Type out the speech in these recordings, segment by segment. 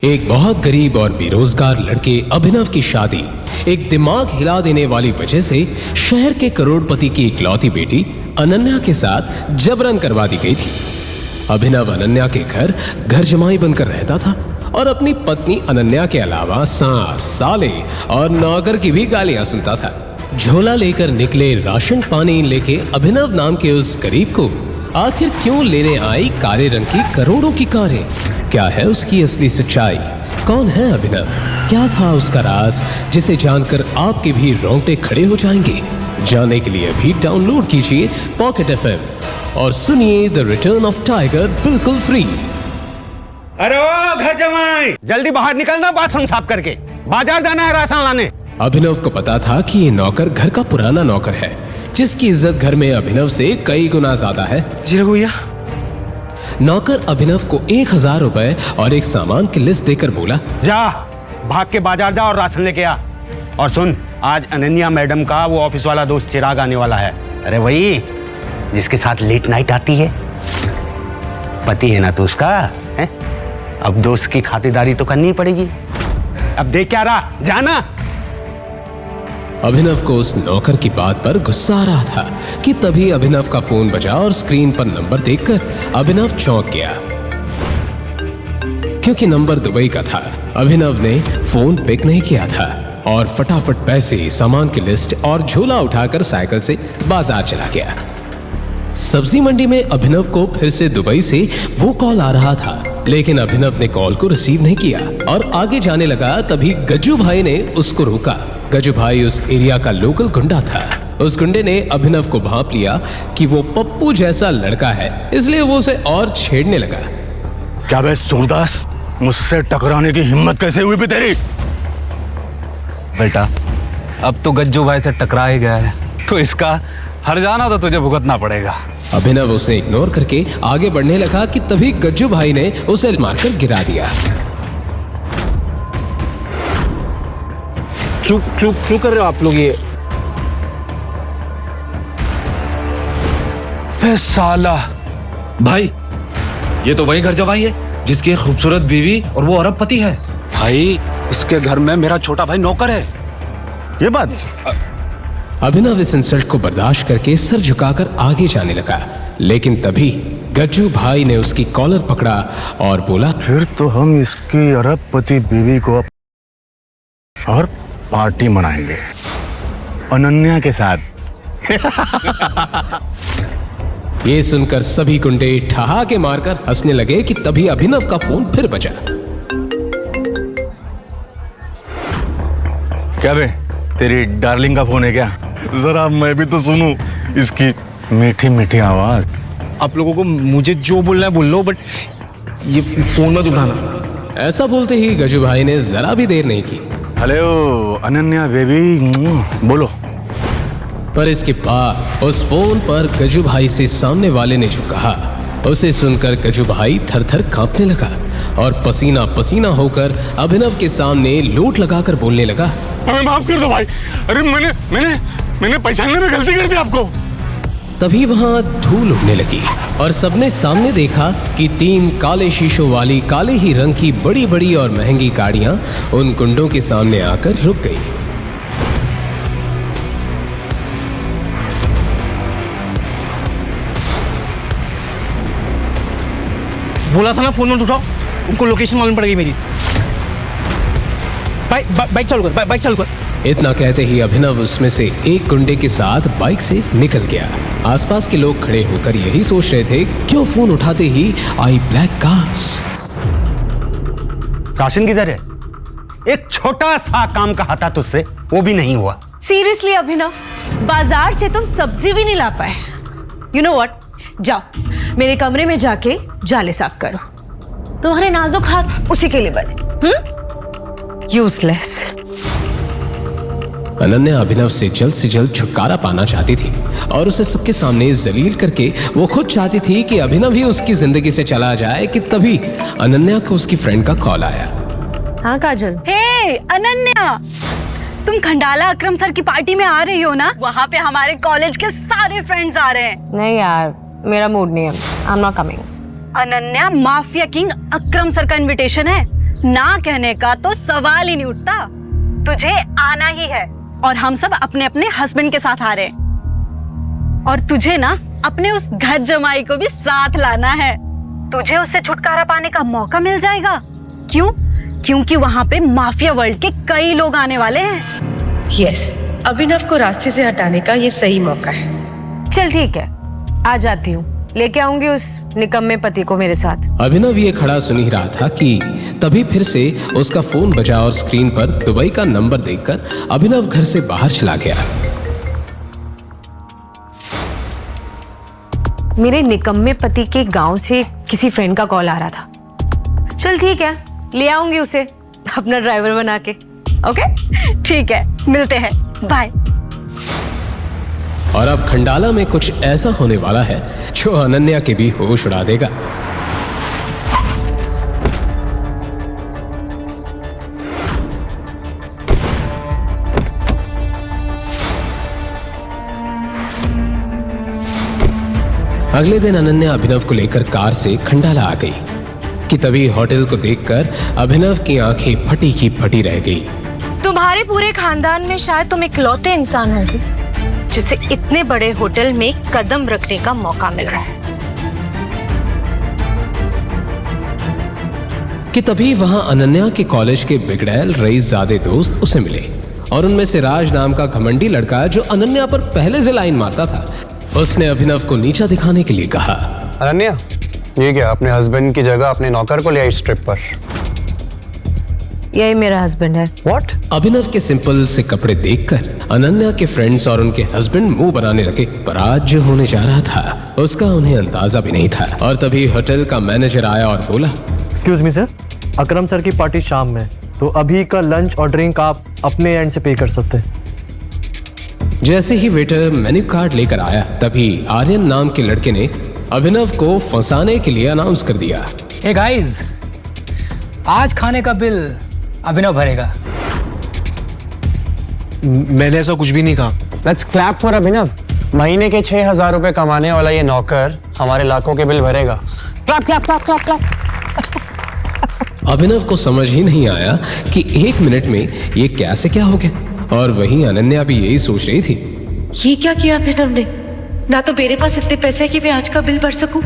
एक बहुत गरीब और बेरोजगार लड़के अभिनव की शादी एक दिमाग हिला देने वाली वजह से शहर के करोड़पति की इकलौती बेटी अनन्या के साथ जबरन करवा दी गई थी। अभिनव अनन्या के घर जमाई बनकर रहता था और अपनी पत्नी अनन्या के अलावा सास, साले और नौकर की भी गालियां सुनता था। झोला लेकर निकले राशन पानी लेके अभिनव नाम के उस गरीब को आखिर क्यों लेने आई काले रंग की करोड़ों की कारें? क्या है उसकी असली सच्चाई? कौन है अभिनव? क्या था उसका राज जिसे जानकर आपके भी रोंगटे खड़े हो जाएंगे? जानने के लिए अभी डाउनलोड कीजिए पॉकेट FM और सुनिए द रिटर्न ऑफ टाइगर बिल्कुल फ्री। अरे ओ घर जमाई, जल्दी बाहर निकलना, बाथरूम साफ करके बाजार जाना है राशन लाने। अभिनव को पता था कि ये नौकर घर का पुराना नौकर है जिसकी इज्जत घर में अभिनव से कई गुना ज्यादा है। जी रघुया। नौकर अभिनव को 1000 रुपए और एक सामान की लिस्ट देकर बोला, जा भाग के बाजार जा और राशन लेके आ। और सुन, आज अनन्या मैडम का वो ऑफिस वाला दोस्त चिराग आने वाला है। अरे वही जिसके साथ लेट नाइट आती है। पति है ना तू उसका है? अब दोस्त की खातिरदारी तो करनी पड़ेगी। अब देख क्या रहा, जाना। अभिनव को उस नौकर की बात पर गुस्सा आ रहा था कि तभी अभिनव का फोन बजा और स्क्रीन पर नंबर देखकर अभिनव चौंक गया क्योंकि नंबर दुबई का था। अभिनव ने फोन पिक नहीं किया था और फटाफट पैसे, सामान की लिस्ट और झोला उठाकर साइकिल से बाजार चला गया। सब्जी मंडी में अभिनव को फिर से दुबई से वो कॉल आ रहा था, लेकिन अभिनव ने कॉल को रिसीव नहीं किया और आगे जाने लगा। तभी गज्जू भाई ने उसको रोका। गज्जू भाई उस एरिया का लोकल गुंडा था। उस गुंडे ने अभिनव को भांप लिया कि वो पप्पू जैसा लड़का है, इसलिए वो उसे और छेड़ने लगा। क्या बे सूरदास, मुझसे टकराने की हिम्मत कैसे हुई भी तेरी? बेटा, अब तो गज्जू भाई से टकरा ही गया है तो इसका हर जाना तो तुझे भुगतना पड़ेगा। अभिनव उसे इग्नोर करके आगे बढ़ने लगा कि तभी गज्जू भाई ने उसे मारकर गिरा दिया। क्यों कर रहे हो आप लोग ये? साला भाई, ये तो वही घर जमाई है जिसकी एक खूबसूरत बीवी और वो अरबपति है। भाई, इसके घर में मेरा छोटा भाई नौकर है। ये बात। अभिनव इस इंसल्ट को बर्दाश्त करके सर झुकाकर आगे जाने लगा, लेकिन तभी गज्जू भाई ने उसकी कॉलर पकड़ा और बोला, फिर तो हम इसकी अरबपति बीवी को और पार्टी मनाएंगे अनन्या के साथ। ये सुनकर सभी गुंडे ठहाके मारकर हंसने लगे कि तभी अभिनव का फोन फिर बजा। क्या बे, तेरी डार्लिंग का फोन है क्या? जरा मैं भी तो सुनूं इसकी मीठी मीठी आवाज। आप लोगों को मुझे जो बोलना है बोल लो, बट ये फोन मत उठाना। ऐसा बोलते ही गज्जू भाई ने जरा भी देर नहीं की। हेलो अनन्या बेबी, बोलो। पर इसके बाद उस फोन पर गज्जू भाई से सामने वाले ने जो कहा उसे सुनकर गज्जू भाई थर थर कांपने लगा और पसीना पसीना होकर अभिनव के सामने लोट लगाकर बोलने लगा, हमें माफ कर दो भाई। अरे मैंने पहचानने में गलती कर दी आपको। तभी वहां धूल उड़ने लगी और सबने सामने देखा कि 3 काले शीशों वाली काले ही रंग की बड़ी बड़ी और महंगी गाड़ियां उन गुंडों के सामने आकर रुक गई। बोला था ना फोन मत उठाओ, उनको लोकेशन मालूम पड़ेगी मेरी। बाइक चालू कर, बाइक चालू कर। इतना कहते ही अभिनव उसमें से एक गुंडे के साथ बाइक से निकल गया। आसपास के लोग खड़े होकर यही सोच रहे थे, क्यों फोन उठाते ही आई ब्लैक कार्स। राशन किधर है? एक छोटा सा काम कहा था तुझसे, वो भी नहीं हुआ। सीरियसली अभिनव, बाजार से तुम सब्जी भी नहीं ला पाए। यू नो व्हाट, जाओ मेरे कमरे में जाके जाले साफ करो। तुम्हारे नाजुक हाथ उसी के लिए बने। यूजलेस। अनन्या अभिनव से जल्द छुटकारा पाना चाहती थी और उसे सबके सामने जलील करके वो खुद चाहती थी कि अभिनव ही उसकी जिंदगी से चला जाए कि तभी अनन्या को उसकी फ्रेंड का कॉल आया। हाँ काजल। हे अनन्या, तुम खंडाला अकरम सर की पार्टी में आ रही हो ना? वहाँ पे हमारे कॉलेज के सारे फ्रेंड्स आ रहे हैं। नहीं यार, मेरा मूड नहीं है, I am not coming. Ananya, mafia king Akram sir का इनविटेशन है, ना कहने का तो सवाल ही नहीं उठता। तुझे आना ही है और हम सब अपने अपने हस्बैंड के साथ आ रहे हैं। और तुझे ना अपने उस घर जमाई को भी साथ लाना है। तुझे उससे छुटकारा पाने का मौका मिल जाएगा। क्यों? क्योंकि वहां पे माफिया वर्ल्ड के कई लोग आने वाले हैं। यस, अभिनव को रास्ते से हटाने का ये सही मौका है। चल ठीक है, आ जाती हूँ, लेके आऊंगी उस निकम्मे पति को मेरे साथ। अभिनव ये खड़ा सुन ही रहा था कि तभी फिर से उसका फोन बजा और स्क्रीन पर दुबई का नंबर देखकर अभिनव घर से बाहर चला गया। मेरे निकम्मे पति के गांव से किसी फ्रेंड का कॉल आ रहा था। चल ठीक है, ले आऊंगी उसे अपना ड्राइवर बना के। ओके ठीक है, मिलते हैं, बाय। और अब खंडाला में कुछ ऐसा होने वाला है जो अनन्या के भी होश उड़ा देगा। अगले दिन अनन्या अभिनव को लेकर कार से खंडाला आ गई कि तभी होटल को देखकर अभिनव की आंखें फटी की फटी रह गई। तुम्हारे पूरे खानदान में शायद तुम इकलौते इंसान होंगे जिसे इतने बड़े होटल में कदम रखने का मौका मिल रहा है। कि तभी वहां अनन्या के कॉलेज के बिगड़ैल रईसजादे दोस्त उसे मिले और उनमें से राज नाम का घमंडी लड़का जो अनन्या पर पहले से लाइन मारता था, उसने अभिनव को नीचा दिखाने के लिए कहा। अनन्या, ये क्या अपने हस्बैंड की जगह अपने नौकर को ले आई ट्रिप पर? यही मेरा हस्बैंड है। व्हाट? अभिनव के सिंपल से कपड़े देखकर अनन्या के फ्रेंड्स और उनके हस्बैंड मुंह बनाने लगे, पर आज जो होने जा रहा था उसका उन्हें अंदाजा भी नहीं था। और तभी होटल का मैनेजर आया और बोला, एक्सक्यूज मी सर, अकरम सर की पार्टी शाम में, तो अभी का लंच और ड्रिंक आप अपने एंड से पे कर सकते हैं। जैसे ही वेटर मेन्यू कार्ड लेकर आया तभी आर्यन नाम के लड़के ने अभिनव को फंसाने के लिए अनाउंस कर दिया। हे गाइस, आज खाने का बिल अभिनव भरेगा। मैंने ऐसा कुछ भी नहीं कहा। लेट्स क्लैप फॉर अभिनव। महीने के 6,000 रुपए कमाने वाला ये नौकर हमारे लाखों के बिल भरेगा। Clap clap clap clap clap. Abhinav को समझ ही नहीं आया कि 1 मिनट में ये कैसे क्या हो गया, और वहीं अनन्या भी यही सोच रही थी। ये क्या किया अभिनव ने? ना तो मेरे पास इतने पैसे है कि मैं आज का बिल भर सकूं,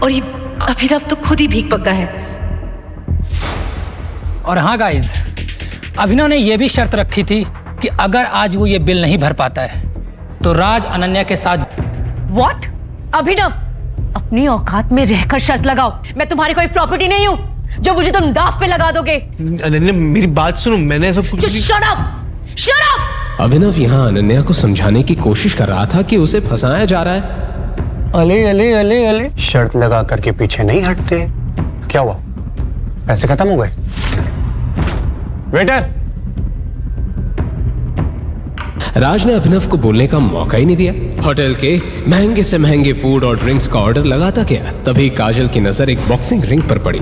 और ये अभिनव तो खुद ही भीख पक्का है। और हाँ गाइस, अभिनव ने यह भी शर्त रखी थी कि अगर आज वो ये बिल नहीं भर पाता है तो राज अनन्या के साथ। व्हाट? अभिनव, अपनी औकात में रहकर शर्त लगाओ। मैं तुम्हारी कोई प्रॉपर्टी नहीं हूँ जो मुझे तुम दाव पे लगा दोगे। अनन्या, मेरी बात सुनो, मैंने ऐसा कुछ Just shut up! Shut up! अभिनव यहाँ अनन्या को समझाने की कोशिश कर रहा था कि उसे फंसाया जा रहा है। अले अले अले अले, शर्त लगा करके पीछे नहीं हटते। क्या हुआ? पैसे खत्म हो गए? वेटर! राज ने अभिनव को बोलने का मौका ही नहीं दिया। होटल के महंगे से महंगे फूड और ड्रिंक्स का ऑर्डर लगाता गया। तभी काजल की नजर एक बॉक्सिंग रिंग पर पड़ी।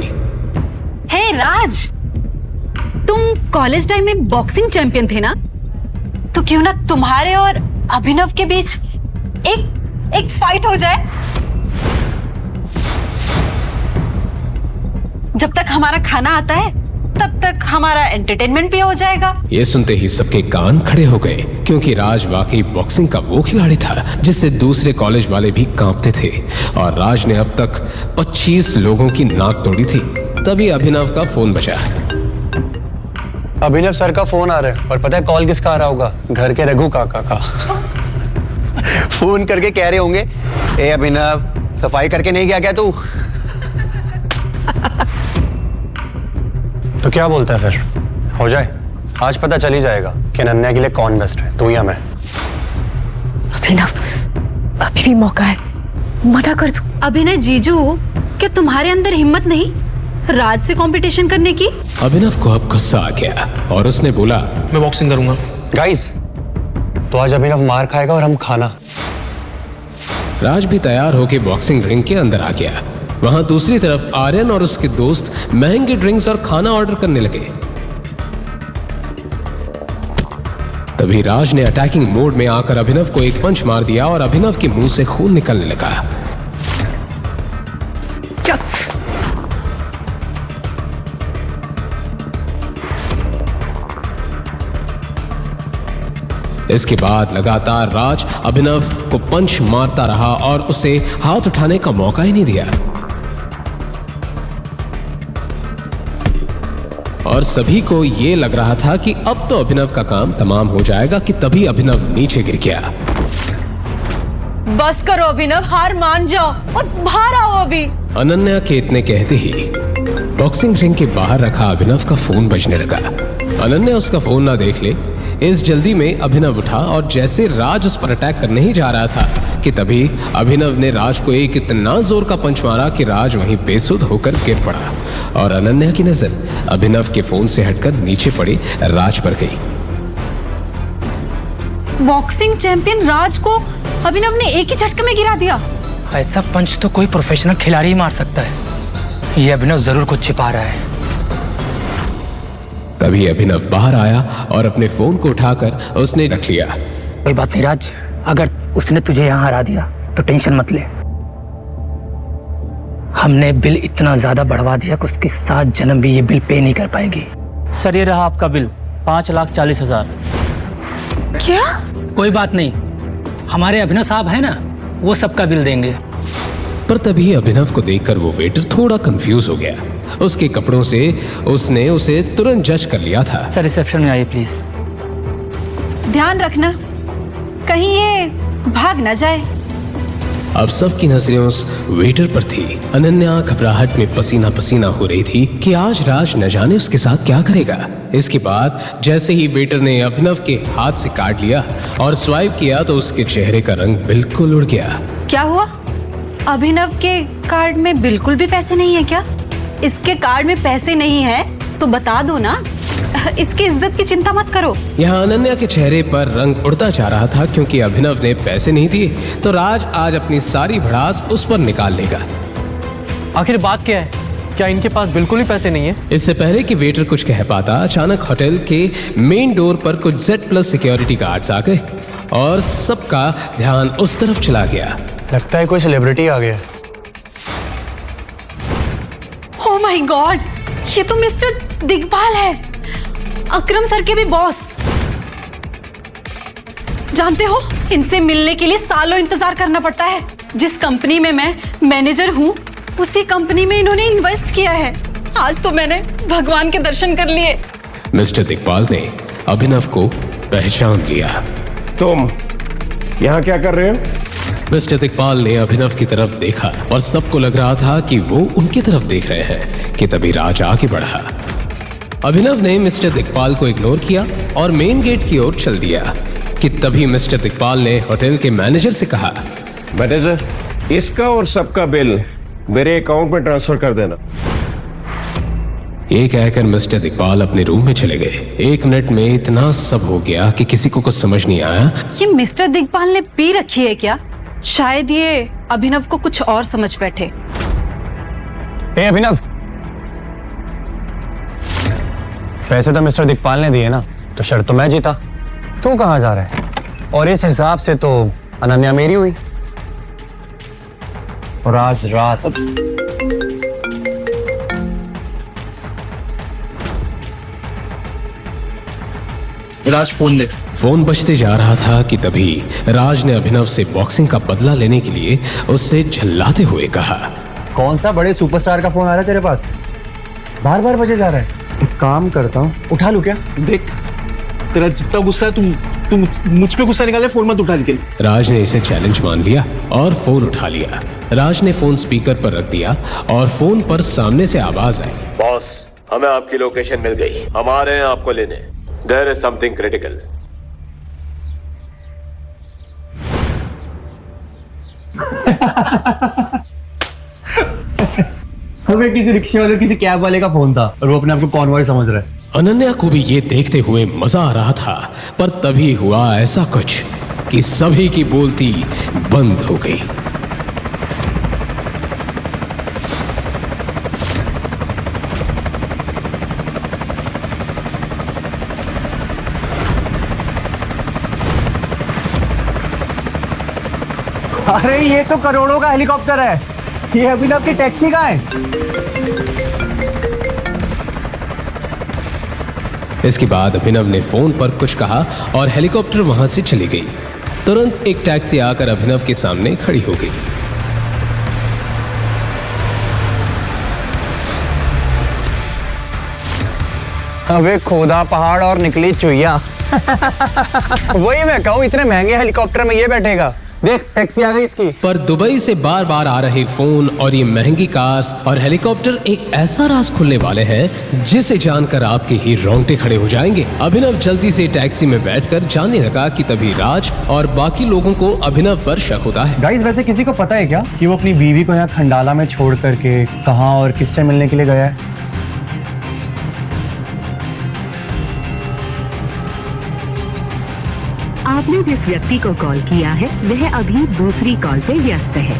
हे राज, तुम कॉलेज टाइम में बॉक्सिंग चैंपियन थे ना? तो क्यों ना तुम्हारे और अभिनव के बीच एक फाइट हो जाए? जब तक हमारा खाना आता है तब तक हमारा एंटरटेनमेंट भी हो जाएगा। ये सुनते ही सबके कान खड़े हो गए, क्योंकि राज वाकई बॉक्सिंग का वो खिलाड़ी था जिससे दूसरे कॉलेज वाले भी कांपते थे, और राज ने अब तक 25 लोगों की नाक तोड़ी थी। तभी अभिनव का फोन बजा। अभिनव सर का फोन आ रहा है, और पता है कॉल किसका आ रहा होगा? घर के रघु काका का। फोन करके कह रहे होंगे, ए अभिनव, सफाई करके नहीं गया क्या तू? तो क्या बोलता है फिर? हो जाए, आज पता चल ही जाएगा कि अनन्या के लिए कौन बेस्ट है, तू या मैं। अभिनव, अभी भी मौका है, मना कर दो। अभिनय जीजू, क्या तुम्हारे अंदर हिम्मत नहीं राज से कंपटीशन करने की? अभिनव को अब गुस्सा आ गया और उसने बोला, मैं बॉक्सिंग करूंगा। गाइस, तो आज अभिनव मार खाएगा और हम खाना। राज भी तैयार होकर बॉक्सिंग रिंग के अंदर आ गया। वहां दूसरी तरफ आर्यन और उसके दोस्त महंगे ड्रिंक्स और खाना ऑर्डर करने लगे। तभी राज ने अटैकिंग मोड में आकर अभिनव को एक पंच मार दिया और अभिनव के मुंह से खून निकलने लगा। यस! इसके बाद लगातार राज अभिनव को पंच मारता रहा और उसे हाथ उठाने का मौका ही नहीं दिया। और सभी को यह लग रहा था कि अब तो अभिनव का काम तमाम हो जाएगा कि तभी अभिनव नीचे गिर गया। बस करो अभिनव, हार मान जाओ और बाहर आओ अभी। अनन्या के इतने कहते ही बॉक्सिंग रिंग के बाहर रखा अभिनव का फोन बजने लगा। अनन्या उसका फोन ना देख ले, इस जल्दी में अभिनव उठा और जैसे राज उस पर अटैक करने ही जा रहा था कि तभी अभिनव ने राज को एक इतना जोर का पंच मारा कि राज वहीं बेसुध होकर गिर पड़ा और अनन्या की नजर अभिनव के फोन से हटकर नीचे पड़े राज पर गई। बॉक्सिंग चैंपियन राज को अभिनव ने एक ही झटके में गिरा दिया। ऐसा पंच तो कोई प्रोफेशनल खिलाड़ी ही मार सकता है। ये अभिनव जरूर कुछ छिपा रहा है। तभी अभिनव बाहर आया और अपने फोन को उठाकर उसने रख लिया। कोई बात नहीं राज, अगर उसने तुझे यहाँ हरा दिया तो टेंशन मत ले। हमने बिल इतना ज्यादा बढ़वा दिया कि उसकी 7 जन्म भी ये बिल पे नहीं कर पाएगी। सर ये रहा आपका बिल 5,40,000। क्या? कोई बात नहीं, हमारे अभिनव साहब है ना, वो सबका बिल देंगे। पर तभी अभिनव को देखकर वो वेटर थोड़ा कंफ्यूज हो गया। उसके कपड़ों से उसने उसे तुरंत जज कर लिया था। सर रिसेप्शन में आइए प्लीज। ध्यान रखना कहीं ये भाग ना जाए। अब सबकी नजरें उस वेटर पर थी। अनन्या घबराहट में पसीना पसीना हो रही थी कि आज राज न जाने उसके साथ क्या करेगा। इसके बाद जैसे ही वेटर ने अभिनव के हाथ से काट लिया और स्वाइप किया तो उसके चेहरे का रंग बिल्कुल उड़ गया। क्या हुआ? अभिनव के कार्ड में बिल्कुल भी पैसे नहीं है क्या? इसके कार्ड में पैसे नहीं है तो बता दो ना, इसकी इज्जत की चिंता मत करो। यहाँ अनन्या के चेहरे पर रंग उड़ता जा रहा था क्योंकि अभिनव ने पैसे नहीं दिए तो राज आज अपनी सारी भड़ास उस पर निकाल लेगा। आखिर बात क्या है? क्या इनके पास बिल्कुल ही पैसे नहीं है? इससे पहले कि वेटर कुछ कह पाता, अचानक होटल के मेन डोर पर कुछ Z+ सिक्योरिटी गार्ड्स आ गए और सबका ध्यान उस तरफ चला गया। लगता है कोई सेलिब्रिटी आ गया। ओह माय गॉड, ये तो मिस्टर दिग्पाल है, अकरम सर के भी बॉस। जानते हो, इनसे मिलने के लिए सालों इंतजार करना पड़ता है। जिस कंपनी में मैं मैनेजर हूँ उसी कंपनी में इन्होंने इन्वेस्ट किया है। आज तो मैंने भगवान के दर्शन कर लिए। मिस्टर दिग्पाल ने अभिनव को पहचान लिया। तुम यहाँ क्या कर रहे हो? मिस्टर दिग्पाल ने अभिनव की तरफ देखा और सबको लग रहा था कि वो उनकी तरफ देख रहे हैं कि तभी राज आगे बढ़ा। अभिनव ने मिस्टर दिग्पाल को इग्नोर किया और मेन गेट की ओर चल दिया कि तभी मिस्टर दिग्पाल ने होटल के मैनेजर से कहा, मैनेजर, इसका और सबका बिल मेरे अकाउंट में ट्रांसफर कर देना। ये कहकर मिस्टर दिग्पाल अपने रूम में चले गए। 1 मिनट में इतना सब हो गया कि किसी को कुछ समझ नहीं आया। ये मिस्टर दिग्पाल ने पी रखी है क्या? शायद ये अभिनव को कुछ और समझ बैठे। ए अभिनव, पैसे तो मिस्टर दिग्पाल ने दिए ना, तो शर्त तो मैं जीता। तू कहाँ जा रहा है? और इस हिसाब से तो अनन्या मेरी हुई। और आज रात राज फोन ले। फोन बजते जा रहा था कि तभी राज ने अभिनव से बॉक्सिंग का बदला लेने के लिए उससे झल्लाते हुए कहा, कौन सा बड़े सुपरस्टार का फोन आ रहा है तेरे पास? बार बार बजे जा रहा है। एक काम करता हूँ, उठा लूं क्या? देख, तेरा जितना गुस्सा है तुम मुझ पे गुस्सा निकाले, फोन मत उठा के। राज ने इसे चैलेंज मान लिया और फोन उठा लिया। राज ने फोन स्पीकर पर रख दिया और फोन पर सामने से आवाज आई, बॉस, हमें आपकी लोकेशन मिल गई, हम आ रहे हैं आपको लेने। There is something critical. हमें किसी रिक्शे वाले, किसी कैब वाले का फोन था और वो अपने आप को कॉन्वॉय समझ रहा है। अनन्या को भी ये देखते हुए मजा आ रहा था, पर तभी हुआ ऐसा कुछ कि सभी की बोलती बंद हो गई। अरे ये तो करोड़ों का हेलीकॉप्टर है, ये अभिनव की टैक्सी का है। इसके बाद अभिनव ने फोन पर कुछ कहा और हेलीकॉप्टर वहां से चली गई। तुरंत एक टैक्सी आकर अभिनव के सामने खड़ी हो गई। अबे खोदा पहाड़ और निकली चुईया। वही मैं कहूँ, इतने महंगे हेलीकॉप्टर में ये बैठेगा। देख टैक्सी आ गई इसकी। पर दुबई से बार बार आ रहे फोन और ये महंगी कार्स और हेलीकॉप्टर एक ऐसा राज खुलने वाले हैं जिसे जानकर आपके ही रोंगटे खड़े हो जाएंगे। अभिनव जल्दी से टैक्सी में बैठकर जाने लगा कि तभी राज और बाकी लोगों को अभिनव पर शक होता है। गाइस, वैसे किसी को पता है क्या कि वो अपनी बीवी को यहाँ खंडाला में छोड़ करके कहाँ और किससे मिलने के लिए गया है? आपने जिस व्यक्ति को कॉल किया है वह अभी दूसरी कॉल पे व्यस्त है।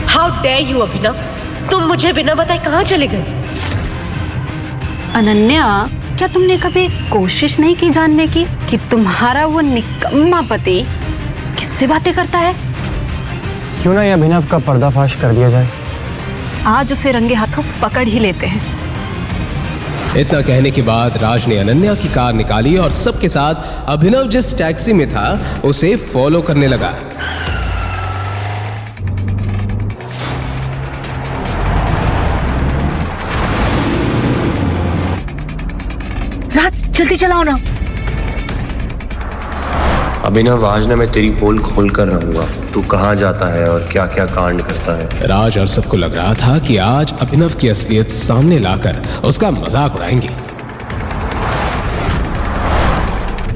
हाउ डेयर यू अभिनव, तुम मुझे बिना बताए कहाँ चले गए? अनन्या, क्या तुमने कभी कोशिश नहीं की जानने की कि तुम्हारा वो निकम्मा पति किससे बातें करता है? क्यों ना ये अभिनव का पर्दाफाश कर दिया जाए। आज उसे रंगे हाथों पकड़ ही लेते हैं। इतना कहने के बाद राज ने अनन्या की कार निकाली और सबके साथ अभिनव जिस टैक्सी में था उसे फॉलो करने लगा। राज, जल्दी चलाओ ना। अभिनव, आज ना मैं तेरी पोल खोल कर रहूंगा। तू कहाँ जाता है और क्या क्या कांड करता है। राज और सबको लग रहा था कि आज अभिनव की असलियत सामने लाकर उसका मजाक उड़ाएंगे,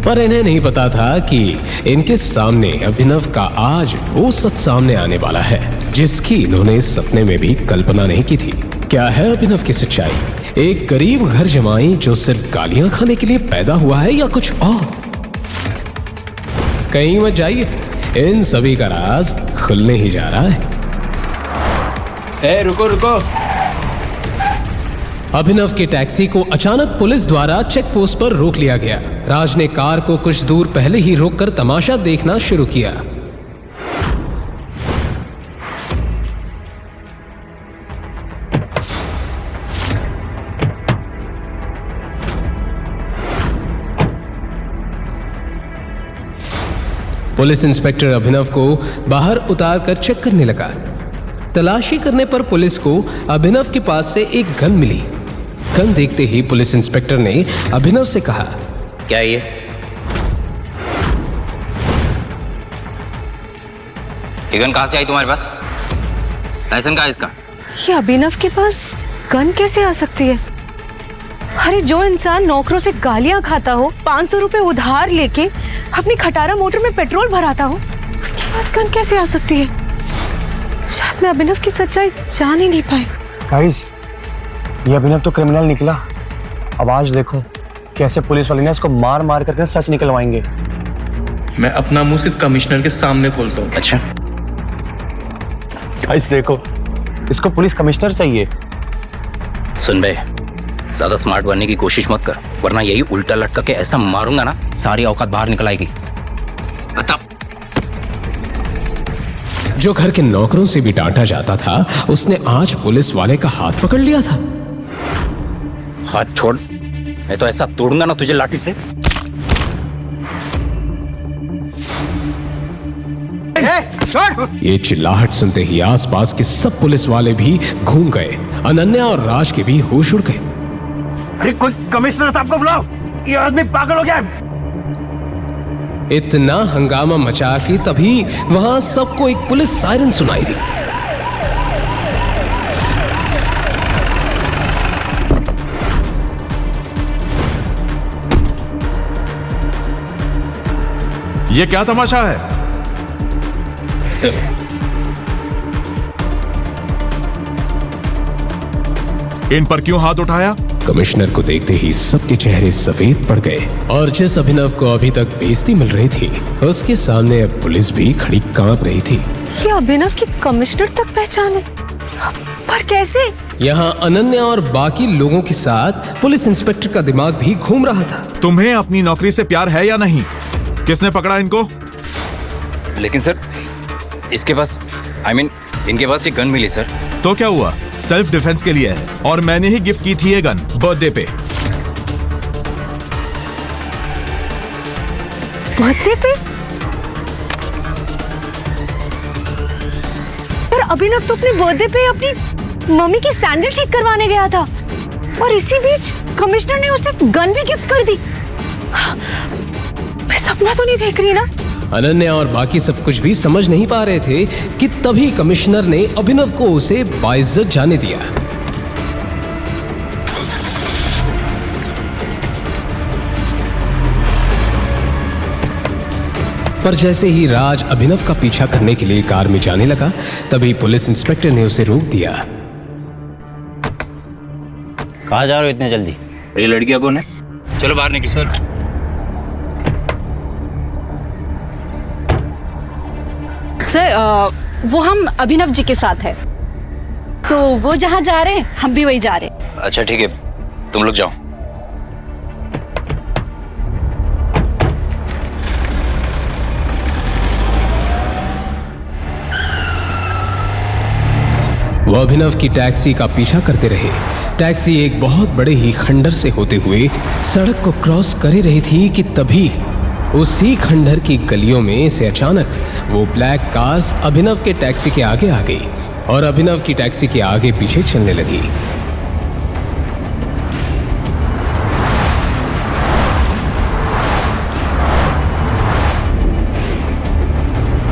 पर इन्हें नहीं पता था कि इनके सामने अभिनव का आज वो सच सामने आने वाला है जिसकी इन्होंने सपने में भी कल्पना नहीं की थी। क्या है अभिनव की सच्चाई? एक गरीब घर जमाई जो सिर्फ गालियां खाने के लिए पैदा हुआ है या कुछ और? कहीं मत जाइए, इन सभी का राज खुलने ही जा रहा है। रुको रुको। अभिनव के टैक्सी को अचानक पुलिस द्वारा चेक पोस्ट पर रोक लिया गया। राज ने कार को कुछ दूर पहले ही रोककर तमाशा देखना शुरू किया। पुलिस इंस्पेक्टर अभिनव को बाहर उतारकर चेक करने लगा। तलाशी करने पर पुलिस को अभिनव के पास से एक गन मिली। गन देखते ही पुलिस इंस्पेक्टर ने अभिनव से कहा, क्या ये? गन कहाँ से आई तुम्हारे पास? लाइसेंस कहाँ है इसका? ये अभिनव के पास गन कैसे आ सकती है? अरे जो इंसान नौकरों से गालियां खाता हो, 500 रुपए उधार लेके अपनी खटारा मोटर में पेट्रोल भराता हो, उसके पास गन कैसे आ सकती है? शायद मैं अभिनव की सच्चाई जान ही नहीं पाई। गाइस, ये अभिनव तो क्रिमिनल निकला। अब आज देखो कैसे पुलिस वाले ने इसको मार मार करके सच निकलवाएंगे। मैं अपना मुंह सिर्फ कमिश्नर के सामने खोलता हूँ। अच्छा गाइस देखो, इसको पुलिस कमिश्नर चाहिए। सुन बे, ज्यादा स्मार्ट बनने की कोशिश मत कर, वरना यही उल्टा लटका के ऐसा मारूंगा ना, सारी औकात बाहर निकल आएगी। जो घर के नौकरों से भी डांटा जाता था, उसने आज पुलिस वाले का हाथ पकड़ लिया था। हाथ छोड़, मैं तो ऐसा तोड़ूंगा ना तुझे लाठी से। ये चिल्लाहट सुनते ही आसपास के सब पुलिस वाले भी घूम गए। अनन्या और राज के भी होश उड़ गए। अरे कोई कमिश्नर साहब को बुलाओ, ये आदमी पागल हो गया है। इतना हंगामा मचा कि तभी वहां सबको एक पुलिस सायरन सुनाई दी। ये क्या तमाशा है? सर, इन पर क्यों हाथ उठाया? कमिश्नर को देखते ही सबके चेहरे सफेद पड़ गए और जिस अभिनव को अभी तक बेइज्जती मिल रही थी, उसके सामने अब पुलिस भी खड़ी कांप रही थी। ये अभिनव की कमिश्नर तक पहचाने, पर कैसे? यहाँ अनन्या और बाकी लोगों के साथ पुलिस इंस्पेक्टर का दिमाग भी घूम रहा था। तुम्हें अपनी नौकरी से प्यार है या नहीं? किसने पकड़ा इनको? लेकिन सर, इसके पास इनके पास ये गन मिली सर। तो क्या हुआ? सेल्फ डिफेंस के लिए है और मैंने ही गिफ्ट की थी ये गन बर्थडे पे। बर्थडे पे? पर अभिनव तो अपने बर्थडे पे अपनी मम्मी की सैंडल ठीक करवाने गया था और इसी बीच कमिश्नर ने उसे गन भी गिफ्ट कर दी। मैं सपना तो नहीं देख रही ना? अनन्या और बाकी सब कुछ भी समझ नहीं पा रहे थे कि तभी कमिश्नर ने अभिनव को उसे बाइज्जत जाने दिया। पर जैसे ही राज अभिनव का पीछा करने के लिए कार में जाने लगा, तभी पुलिस इंस्पेक्टर ने उसे रोक दिया। कहाँ जा रहे हो इतने जल्दी? ये लड़कियां कौन है? चलो बाहर निकलो। सर वो हम अभिनव जी के साथ है, तो वो जहाँ जा रहे हैं हम भी वही जा रहे हैं। अच्छा ठीक है, तुम लोग जाओ। वो अभिनव की टैक्सी का पीछा करते रहे। टैक्सी एक बहुत बड़े ही खंडर से होते हुए सड़क को क्रॉस कर ही रही थी कि तभी उसी खंडर की गलियों में से अचानक वो ब्लैक कार्स अभिनव के टैक्सी के आगे आ गई और अभिनव की टैक्सी के आगे पीछे चलने लगी।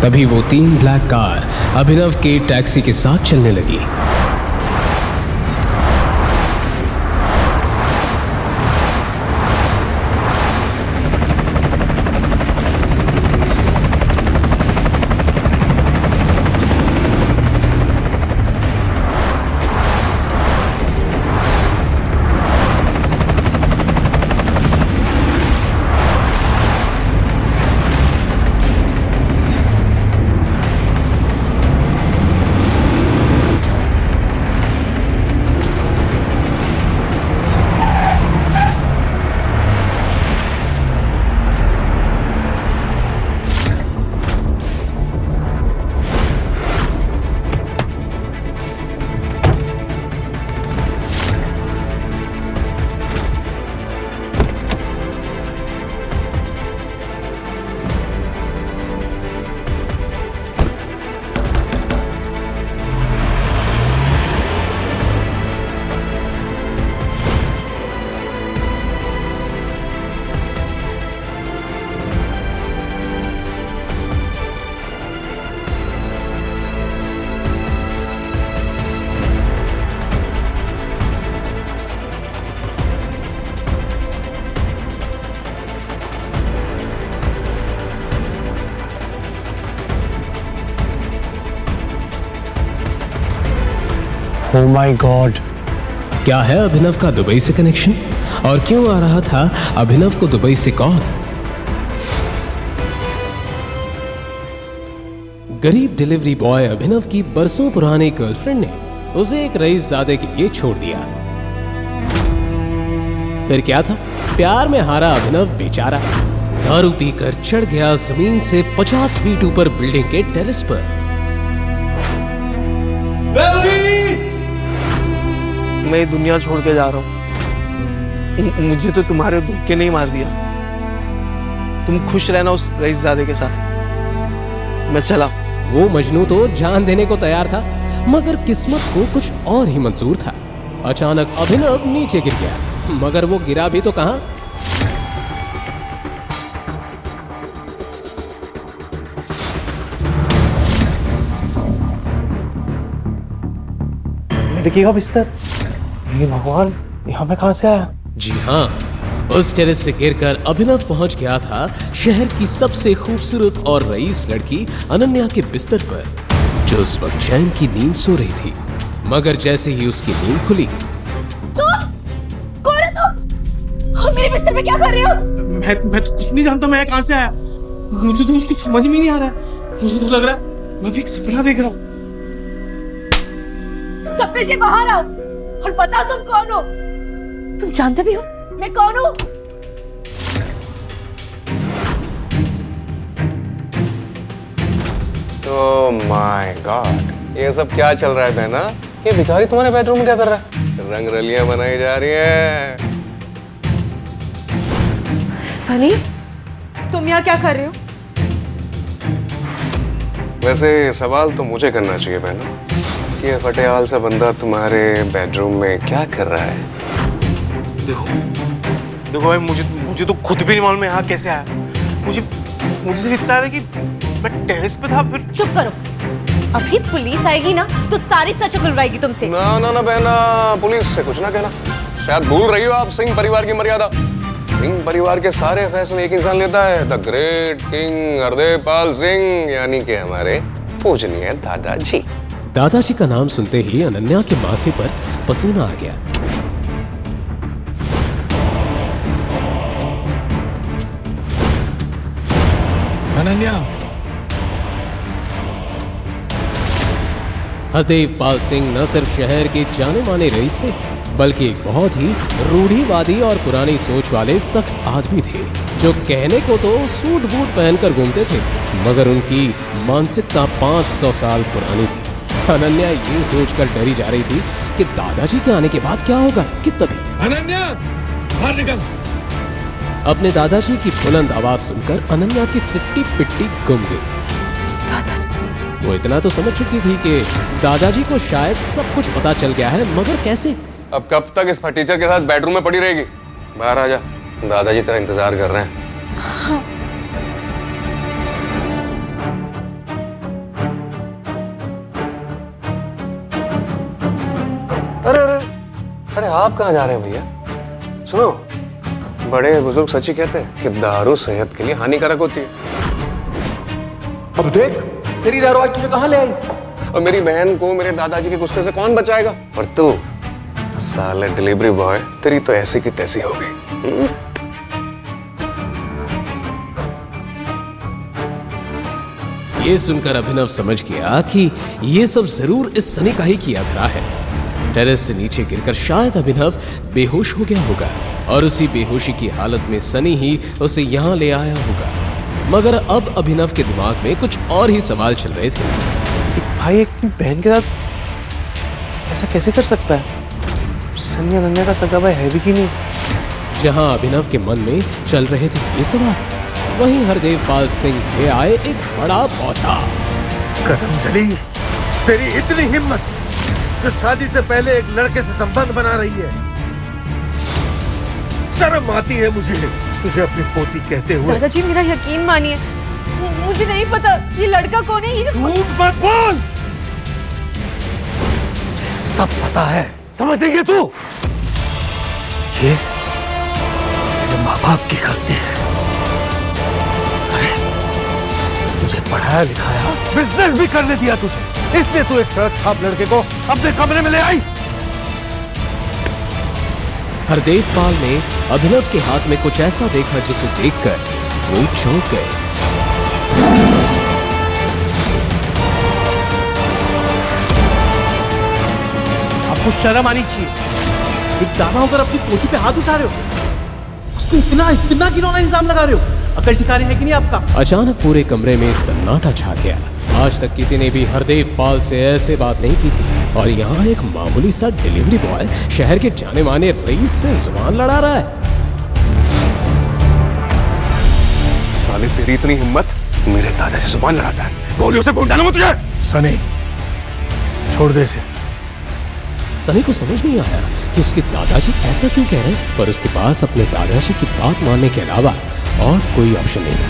तभी वो 3 ब्लैक कार अभिनव के टैक्सी के साथ चलने लगी। Oh my God! क्या है अभिनव का दुबई से कनेक्शन और क्यों आ रहा था अभिनव को दुबई से कॉल? गरीब डिलीवरी बॉय अभिनव की बरसों पुरानी गर्लफ्रेंड ने उसे एक रईसजादे के लिए छोड़ दिया। फिर क्या था? प्यार में हारा अभिनव बेचारा दारू पीकर चढ़ गया जमीन से 50 फीट ऊपर बिल्डिंग के टेरेस पर। मैं ये दुनिया छोड़ के जा रहा हूँ। मुझे तो तुम्हारे धोखे नहीं मार दिया। तुम खुश रहना उस रईसजादे के साथ। मैं चला। वो मजनू तो जान देने को तैयार था, मगर किस्मत को कुछ और ही मंजूर था। अचानक अभिनव नीचे गिर गया, मगर वो गिरा भी तो कहां? लड़की का बिस्तर। हे भगवान, यहाँ पे कहां से आया? जी हाँ, उस टेरेस से गिरकर अभिनव पहुंच गया था शहर की सबसे खूबसूरत और रईस लड़की अनन्या के बिस्तर पर, जो उस वक्त चैन की नींद सो रही थी। मगर जैसे ही उसकी नींद खुली, कौन है तुम? और मेरे बिस्तर पे क्या कर रहे हो? मैं तो कुछ नहीं जानता। मैं कहां से आया? मुझे तो उसकी समझ में नहीं आ रहा है। मुझे तो लग रहा है मैं भी एक सपना देख रहा हूँ। सपने से बाहर आओ और बताओ तुम कौन हो? तुम जानते भी हो मैं कौन हूँ? ओह माय गॉड, ये सब क्या चल रहा है बहना? ये भिखारी तुम्हारे बेडरूम में क्या कर रहा है? रंग रलियां बनाई जा रही हैं। सनी, तुम यहाँ क्या कर रहे हो? वैसे सवाल तो मुझे करना चाहिए बहना कि ये फटेहाल सा बंदा तुम्हारे बेडरूम में क्या कर रहा है? देखो भाई, मुझे तो खुद भी नहीं मालूम यहाँ कैसे आया। मुझे सिर्फ इतना है कि मैं टेरेस पे था, फिर। चुप करो, अभी पुलिस आएगी ना तो सारी सच उगलवाएगी तुमसे। ना बहना, पुलिस से कुछ ना कहना। शायद भूल रही हो आप सिंह परिवार की मर्यादा। सिंह परिवार के सारे फैसले एक इंसान लेता है, the great king Hardev Pal Singh, यानी कि हमारे पूजनीय दादाजी। दादाजी का नाम सुनते ही अनन्या के माथे पर पसीना आ गया। अनन्या, हरदेव पाल सिंह न सिर्फ शहर के जाने माने रईस थे, बल्कि एक बहुत ही रूढ़िवादी और पुरानी सोच वाले सख्त आदमी थे, जो कहने को तो सूट बूट पहनकर घूमते थे, मगर उनकी मानसिकता 500 साल पुरानी थी। अनन्या ये सोचकर डरी जा रही थी कि दादाजी के आने के बाद क्या होगा कि तभी अनन्या, बाहर निकल। अपने दादाजी की बुलंद आवाज सुनकर अनन्या की सिट्टी पिट्टी गुम गई। वो इतना तो समझ चुकी थी कि दादाजी को शायद सब कुछ पता चल गया है, मगर कैसे? अब कब तक इस फटीचर के साथ बेडरूम में पड़ी रहेगी? बाहर आ जा, दादाजी तेरा इंतजार कर रहे हैं। अरे आप कहाँ जा रहे हैं भैया? सुनो, बड़े बुजुर्ग सच ही कहते हैं कि दारू सेहत के लिए हानिकारक होती है। अब देख, तेरी दारू आज तुझे कहाँ ले आई? और मेरी बहन को मेरे दादाजी के गुस्से से कौन बचाएगा? और तू साले डिलीवरी बॉय, तेरी तो ऐसी की तैसी हो गई। ये सुनकर अभिनव समझ गया कि ये सब जरूर इस सनी का ही किया धरा है। टेरेस से नीचे गिरकर शायद अभिनव बेहोश हो गया होगा और उसी बेहोशी की हालत में सनी ही उसे यहाँ ले आया होगा। मगर अब अभिनव के दिमाग में कुछ और ही सवाल चल रहे थे। भाई एक बहन के साथ ऐसा कैसे कर सकता है? सनी अनन्या का सगा भाई है भी कि नहीं? जहां अभिनव के मन में चल रहे थे ये सवाल, वहीं हरदेव पाल सिंह ले आए एक बड़ा पौधा। कदम जली, तेरी इतनी हिम्मत जो शादी से पहले एक लड़के से संबंध बना रही है। शर्म आती है मुझे तुझे अपनी पोती कहते हुए। दादाजी मेरा यकीन मानिए, मुझे नहीं पता ये लड़का कौन है। ये झूठ मत बोल, सब पता है, समझ रही है तू? ये मेरे माँ बाप की गलती है। अरे तुझे पढ़ाया लिखाया, बिजनेस भी करने दिया तुझे, इसलिए तू एक शर्ट छाप लड़के को अपने कमरे में ले आई। हरदेव पाल ने अभिनव के हाथ में कुछ ऐसा देखा जिसे देखकर वो चौंक गए। आपको शर्म आनी चाहिए, एक दादा होकर अपनी पोती पे हाथ उठा रहे हो, उसको इतना घिनौना इल्जाम लगा रहे हो। अकल ठिकाने है कि नहीं आपका? अचानक पूरे कमरे में सन्नाटा छा गया। आज तक किसी ने भी हरदेव पाल से ऐसे बात नहीं की थी, और यहाँ एक मामूली सा डिलीवरी बॉय शहर के जाने माने रईस से जुबान लड़ा रहा है। साले तेरी इतनी हिम्मत, मेरे दादा से जुबान लड़ाता है? गोलियों से भून डालूंगा तुझे। सनी छोड़ दे इसे। सनी को समझ नहीं आया कि उसके दादाजी ऐसा क्यों कह रहे हैं, पर उसके पास अपने दादाजी की बात मानने के अलावा और कोई ऑप्शन नहीं था।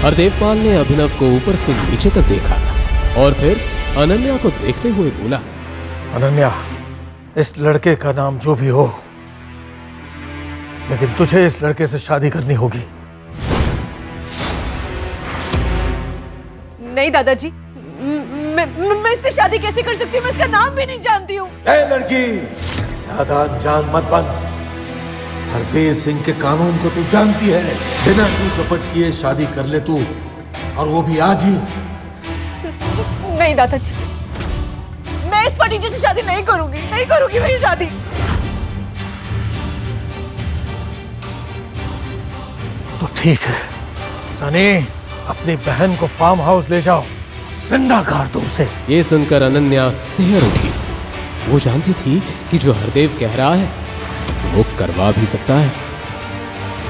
हरदेव पाल ने अभिनव को ऊपर से नीचे तक देखा और फिर अनन्या को देखते हुए बोला, अनन्या, इस लड़के का नाम जो भी हो, लेकिन तुझे इस लड़के से शादी करनी होगी। नहीं दादाजी, मैं इससे शादी कैसे कर सकती हूँ? मैं इसका नाम भी नहीं जानती हूँ। लड़की, ज्यादा अनजान मत बन। हरदेव सिंह के कानून को तू जानती है। बिना चू चपट किए शादी कर ले तू, और वो भी आज ही। नहीं दादाजी, मैं इस फटीचर से शादी नहीं करूंगी मैं ये शादी। तो ठीक है सनी, अपनी बहन को फार्म हाउस ले जाओ, जिंदा गाड़ दो उसे। ये सुनकर अनन्या सिहर उठी वो जानती थी कि जो हरदेव कह रहा है वो करवा भी सकता है,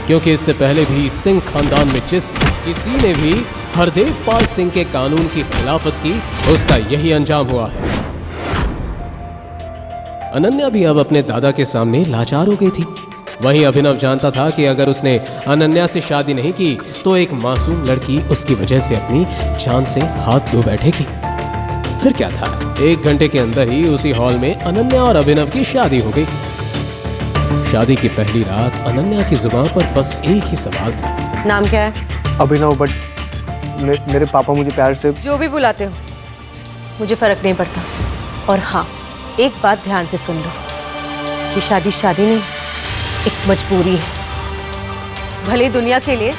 क्योंकि इससे पहले भी सिंह खानदान में जिस किसी ने भी हरदेव पाल सिंह के कानून की खिलाफत की, उसका यही अंजाम हुआ है। अनन्या भी अब अपने दादा के सामने लाचार हो गई थी। वहीं अभिनव जानता था कि अगर उसने अनन्या से शादी नहीं की तो एक मासूम लड़की उसकी वजह से अपनी जान से हाथ धो बैठेगी। फिर क्या था, 1 घंटे के अंदर ही उसी हॉल में अनन्या और अभिनव की शादी हो गई। शादी की पहली रात अनन्या की जुबान पर बस एक ही सवाल था। नाम क्या है? अभिनव, बट मेरे पापा मुझे प्यार से जो भी बुलाते हो मुझे फर्क नहीं पड़ता। और हाँ, एक बात ध्यान से सुन लो, कि शादी शादी नहीं, एक मजबूरी है। भले दुनिया के लिए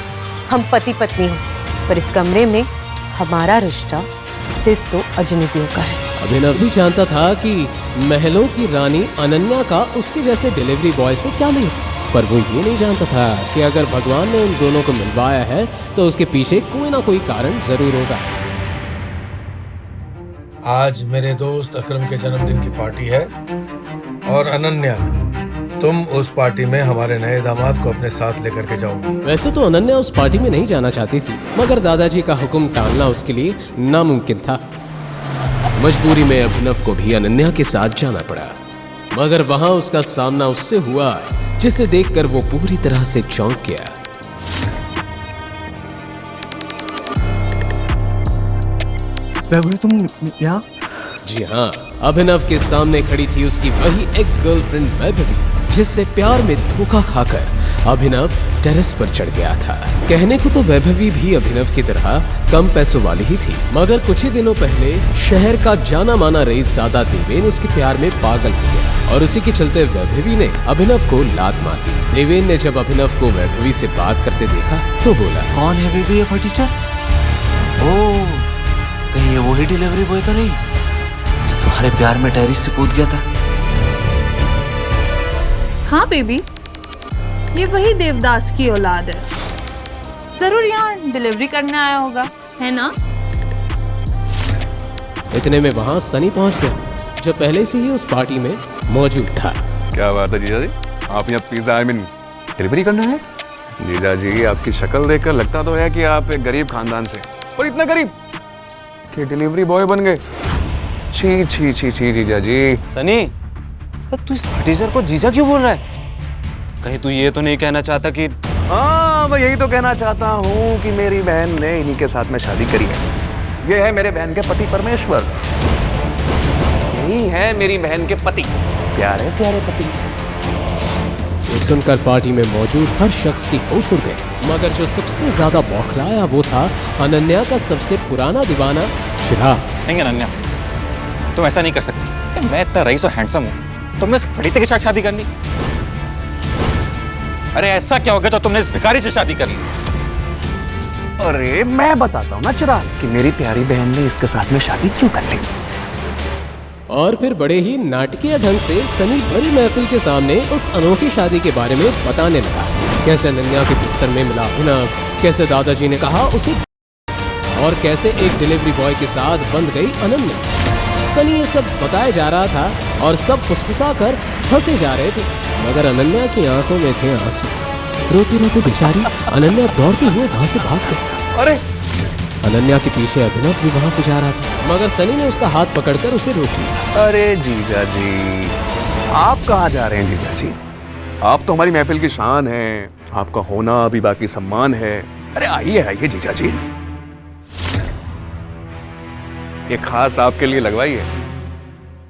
हम पति पत्नी हो, पर इस कमरे में हमारा रिश्ता सिर्फ 2 अजनबियों का है। अभिनव भी जानता था कि महलों की रानी अनन्या का उसके जैसे डिलीवरी बॉय से क्या मिले, पर वो ये नहीं जानता था कि अगर भगवान ने उन दोनों को मिलवाया है तो उसके पीछे कोई ना कोई कारण जरूर होगा। आज मेरे दोस्त अकरम के जन्मदिन की पार्टी है और अनन्या, तुम उस पार्टी में हमारे नए दामाद को अपने साथ लेकर के जाओगी। वैसे तो अनन्या उस पार्टी में नहीं जाना चाहती थी, मगर दादाजी का हुक्म टालना उसके लिए नामुमकिन था। मजबूरी में अभिनव को भी अनन्या के साथ जाना पड़ा, मगर वहां उसका सामना उससे हुआ जिसे देखकर वो पूरी तरह से चौंक गया। तुम यहाँ? जी हाँ, अभिनव के सामने खड़ी थी उसकी वही एक्स गर्लफ्रेंड वैभवी, जिससे प्यार में धोखा खाकर अभिनव टेरेस पर चढ़ गया था। कहने को तो वैभवी भी अभिनव की तरह कम पैसों वाली ही थी, मगर कुछ ही दिनों पहले शहर का जाना माना रईसज़ादा देवेन उसके प्यार में पागल हो गया और उसी के चलते वैभवी ने अभिनव को लात मार दी। देवेन ने जब अभिनव को वैभवी से बात करते देखा तो बोला, कौन है बेबी ये फटीचर? ओह, कहीं ये वही डिलीवरी बॉय तो नहीं जो तुम्हारे प्यार में टेरेस से कूद गया था? हाँ बेबी, ये वही देवदास की औलाद है। जरूर यहाँ डिलीवरी करने आया होगा, है ना? इतने में वहां सनी पहुंच गया, जो पहले से ही उस पार्टी में मौजूद था। क्या बात है जीजा जी, आप यहाँ पिज्जा डिलीवरी करना है? जीजा जी, आपकी शक्ल देखकर लगता तो है कि आप एक गरीब खानदान से, और इतना गरीब कि डिलीवरी बॉय बन गए। छी छी छी छी जीजा जी। सनी, तू इस फटीचर को जीजा क्यों बोल रहा है? कहीं तू ये तो नहीं कहना चाहता कि... हाँ, मैं यही तो कहना चाहता हूँ कि मेरी बहन ने इन्हीं के साथ में शादी करी है। ये है मेरे बहन के पति परमेश्वर, यही है मेरी बहन के पति, प्यारे प्यारे पति। ये सुनकर पार्टी में मौजूद हर शख्स की होश उड़ गए, मगर जो सबसे ज्यादा बौखलाया वो था अनन्या का सबसे पुराना दीवाना चिराग। नहीं अनन्या, तुम ऐसा नहीं कर सकती। मैं इतना रईस और हैंडसम हूँ, तुमने इस फटीचे के साथ शादी करनी? अरे ऐसा क्या हो गया तो तुमने इस भिखारी से शादी कर ली? अरे मैं बताता हूँ ना चिराग कि मेरी प्यारी बहन ने इसके साथ में शादी क्यों कर ली। और फिर बड़े ही नाटकीय ढंग से सनी बड़ी महफिल के सामने उस अनोखी शादी के बारे में बताने लगा। कैसे अनन्या के बिस्तर में मिला अभिनव, कैसे दादाजी ने कहा उसे, और कैसे एक डिलीवरी बॉय के साथ बंध गई अनन्या। सनी ये सब बताया जा रहा था और सब फुसफुसा कर हंसे जा रहे थे, मगर अनन्या की आंखों में थे आंसू। रोती रोती बेचारी अनन्या दौड़ते हुए वहां से भाग गई। अरे अनन्या के पीछे अभिनव भी वहां से जा रहा था, मगर सनी ने उसका हाथ पकड़कर उसे रोक लिया। अरे जीजा जी, आप कहाँ जा रहे हैं जीजा जी? आप तो हमारी महफिल की शान हैं, आपका होना भी बाकी सम्मान है। अरे आइए आइए जीजा जी, ये खास आपके लिए लगवाई है।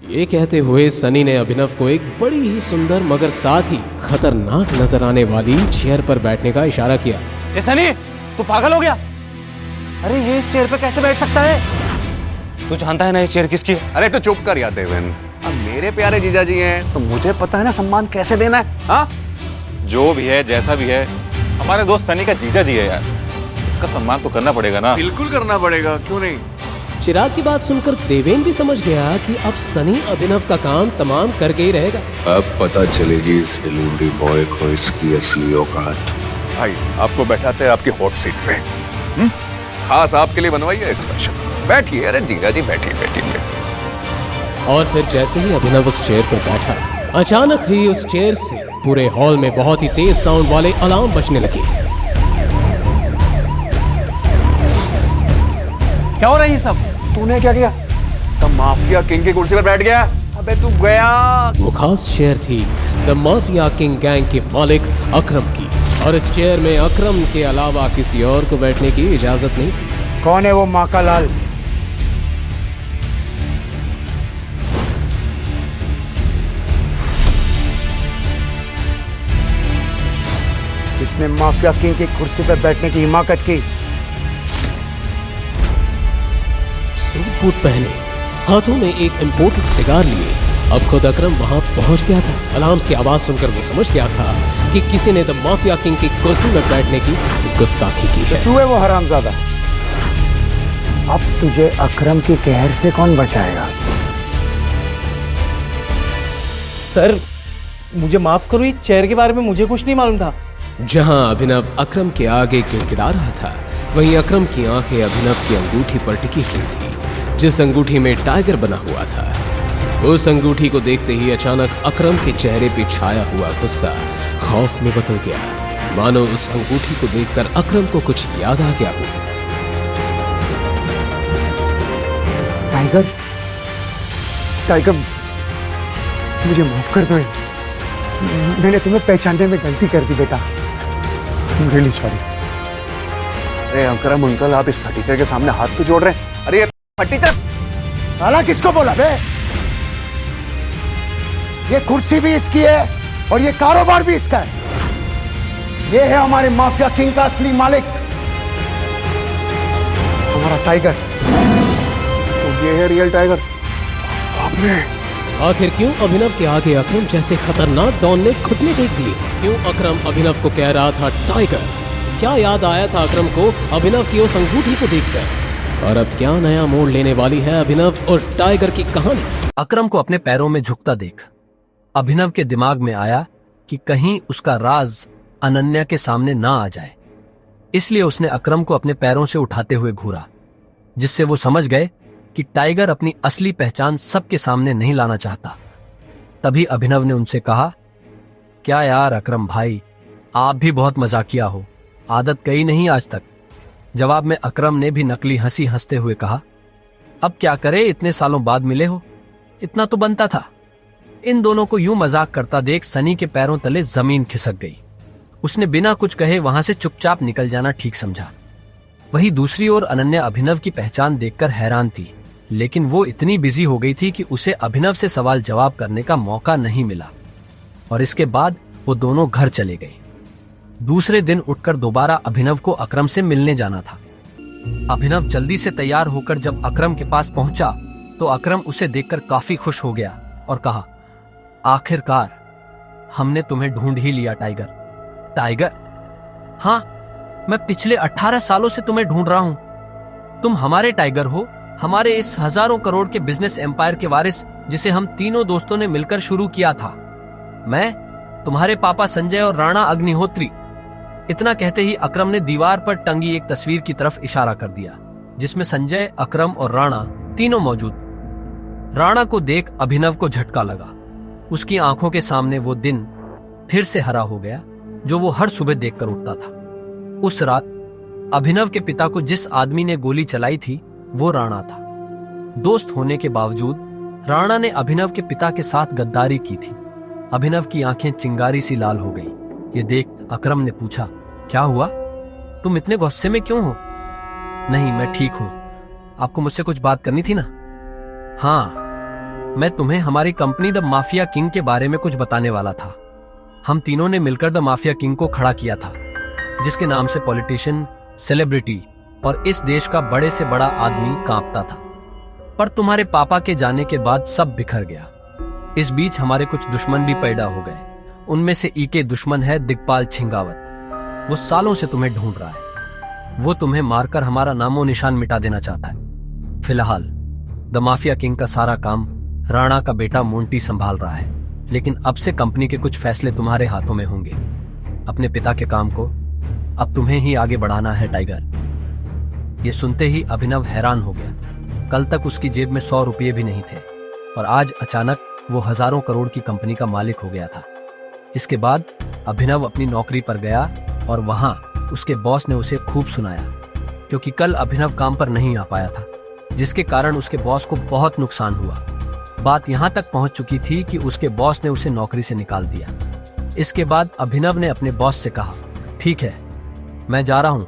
ये कहते हुए सनी ने अभिनव को एक बड़ी ही सुंदर मगर साथ ही खतरनाक नजर आने वाली चेयर पर बैठने का इशारा किया। ए सनी, तू पागल हो गया? अरे ये इस चेयर पे कैसे बैठ सकता है? तू जानता है ना ये चेयर किसकी है? अरे तो चुप कर यार देवेन, अब मेरे प्यारे जीजा जी हैं तो मुझे पता है ना सम्मान कैसे देना है। हाँ, जो भी है जैसा भी है, हमारे दोस्त सनी का जीजा जी है यार, इसका सम्मान तो करना पड़ेगा ना। बिल्कुल करना पड़ेगा, क्यों नहीं। चिराग की बात सुनकर देवेन भी समझ गया कि अब सनी अभिनव का काम तमाम करके ही रहेगा। अब पता चलेगी इस डिलीवरी बॉय को इसकी असली औकात। भाई आपको बैठाते हैं आपकी हॉट सीट पे, खास आपके लिए बनवाई है स्पेशल। बैठिए, अरे जीजा जी बैठिए बैठिए। और फिर जैसे ही अभिनव उस चेयर पर बैठा, अचानक ही उस चेयर से पूरे हॉल में बहुत ही तेज साउंड वाले अलार्म बजने लगे। क्या हो रहा है ये सब? तूने क्या किया? द माफिया किंग की कुर्सी पर बैठ गया। अबे तू गया। वो खास चेयर थी द माफिया किंग गैंग के मालिक अकरम की, और इस चेयर में अकरम के अलावा किसी और को बैठने की इजाजत नहीं थी। कौन है वो माका लाल? जिसने माफिया किंग की कुर्सी पर बैठने की हिमाकत की? सूट बूट पहने, हाथों में एक इम्पोर्टेड सिगार लिए, अब खुद अकरम वहां पहुंच गया था। अलार्म्स की आवाज सुनकर वो समझ गया था कि किसी ने द माफिया किंग की कुर्सी में बैठने की गुस्ताखी की है। तू है वो हरामजादा। अब तुझे अकरम की कहर से कौन बचाएगा? सर मुझे माफ करो, इस चेयर के बारे में मुझे कुछ नहीं मालूम था। जहां अभिनव अकरम के आगे गिड़गिड़ा रहा था, वहीं अकरम की आंखें अभिनव की अंगूठी पर टिकी हुई थी, जिस अंगूठी में टाइगर बना हुआ था। उस अंगूठी को देखते ही अचानक अकरम के चेहरे पे छाया हुआ गुस्सा खौफ में बदल गया, मानो उस अंगूठी को देखकर अकरम को कुछ याद आ गया हो। टाइगर, टाइगर, मुझे माफ कर दो। मैंने तुम्हें पहचानने में गलती कर दी बेटा। Really sorry. अरे अकरम अंकल, आप इस फटीचर के सामने हाथ क्यों जोड़ रहे हैं? अरे फटीचर! साला किसको बोला बे? ये कुर्सी भी इसकी है और ये कारोबार भी इसका है। ये है हमारे माफिया किंग का असली मालिक, हमारा टाइगर। तो ये है रियल टाइगर। आपने आखिर क्यों अभिनव के आगे अकरम जैसे खतरनाक डॉन ने घुटने टेक दिए? क्यों अकरम अभिनव को कह रहा था टाइगर? क्या याद आया था अकरम को अभिनव की उस अंगूठी को देखकर? और अब क्या नया मोड़ लेने वाली है अभिनव और टाइगर की कहानी? अकरम को अपने पैरों में झुकता देख अभिनव के दिमाग में आया कि कहीं उसका राज अनन्या के सामने ना आ जाए, इसलिए उसने अकरम को अपने पैरों से उठाते हुए घूरा, जिससे वो समझ गए कि टाइगर अपनी असली पहचान सबके सामने नहीं लाना चाहता। तभी अभिनव ने उनसे कहा, क्या यार अकरम भाई, आप भी बहुत मजाकिया हो, आदत गई नहीं आज तक। जवाब में अकरम ने भी नकली हंसी हंसते हुए कहा, अब क्या करे, इतने सालों बाद मिले हो, इतना तो बनता था। इन दोनों को यूं मजाक करता देख सनी के पैरों तले जमीन खिसक गई। उसने बिना कुछ कहे वहां से चुपचाप निकल जाना ठीक समझा। वहीं दूसरी ओर अनन्या अभिनव की पहचान देखकर हैरान थी, लेकिन वो इतनी बिजी हो गई थी कि उसे अभिनव से सवाल जवाब करने का मौका नहीं मिला, और इसके बाद वो दोनों घर चले गए। दूसरे दिन उठकर दोबारा अभिनव को अकरम से मिलने जाना था। अभिनव जल्दी से तैयार होकर जब अकरम के पास पहुंचा तो अकरम उसे देखकर काफी खुश हो गया और कहा, आखिरकार हमने तुम्हें ढूंढ ही लिया टाइगर। टाइगर? हाँ, मैं पिछले 18 सालों से तुम्हें ढूंढ रहा हूं। तुम हमारे टाइगर हो, हमारे इस हजारों करोड़ के बिजनेस एम्पायर के वारिस, जिसे हम तीनों दोस्तों ने मिलकर शुरू किया था। मैं, तुम्हारे पापा संजय और राणा अग्निहोत्री। इतना कहते ही अकरम ने दीवार पर टंगी एक तस्वीर की तरफ इशारा कर दिया, जिसमें संजय, अकरम और राणा तीनों मौजूद। राणा को देख अभिनव को झटका लगा। उसकी आंखों के सामने वो दिन फिर से हरा हो गया जो वो हर सुबह देखकर उठता था। उस रात अभिनव के पिता को जिस आदमी ने गोली चलाई थी वो राणा था। दोस्त होने के बावजूद राणा ने अभिनव के पिता के साथ गद्दारी की थी। अभिनव की आंखें चिंगारी सी लाल हो गई। ये देख अकरम ने पूछा, क्या हुआ? तुम इतने गुस्से में क्यों हो? नहीं, मैं ठीक हूं। आपको मुझसे कुछ बात करनी थी ना? हाँ, मैं तुम्हें हमारी कंपनी द माफिया किंग के बारे में कुछ बताने वाला था। हम तीनों ने मिलकर द माफिया किंग को खड़ा किया था, जिसके नाम से पॉलिटिशियन, सेलिब्रिटी और इस देश का बड़े से बड़ा आदमी कांपता था। पर तुम्हारे पापा के जाने के बाद सब बिखर गया। इस बीच हमारे कुछ दुश्मन भी पैदा हो गए। उनमें से एक दुश्मन है दिग्पाल छिंगावत। वो सालों से तुम्हें ढूंढ रहा है। वो तुम्हें मारकर हमारा नामो निशान मिटा देना चाहता है। फिलहाल द माफिया किंग का सारा काम राणा का बेटा मोंटी संभाल रहा है, लेकिन अब से कंपनी के कुछ फैसले तुम्हारे हाथों में होंगे। अपने पिता के काम को अब तुम्हें ही आगे बढ़ाना है टाइगर। ये सुनते ही अभिनव हैरान हो गया। कल तक उसकी जेब में 100 रुपये भी नहीं थे, और आज अचानक वो हजारों करोड़ की कंपनी का मालिक हो गया था। इसके बाद अभिनव अपनी नौकरी पर गया और वहां उसके बॉस ने उसे खूब सुनाया, क्योंकि कल अभिनव काम पर नहीं आ पाया था, जिसके कारण उसके बॉस को बहुत नुकसान हुआ। बात यहां तक पहुंच चुकी थी कि उसके बॉस ने उसे नौकरी से निकाल दिया। इसके बाद अभिनव ने अपने बॉस से कहा, ठीक है, मैं जा रहा हूं,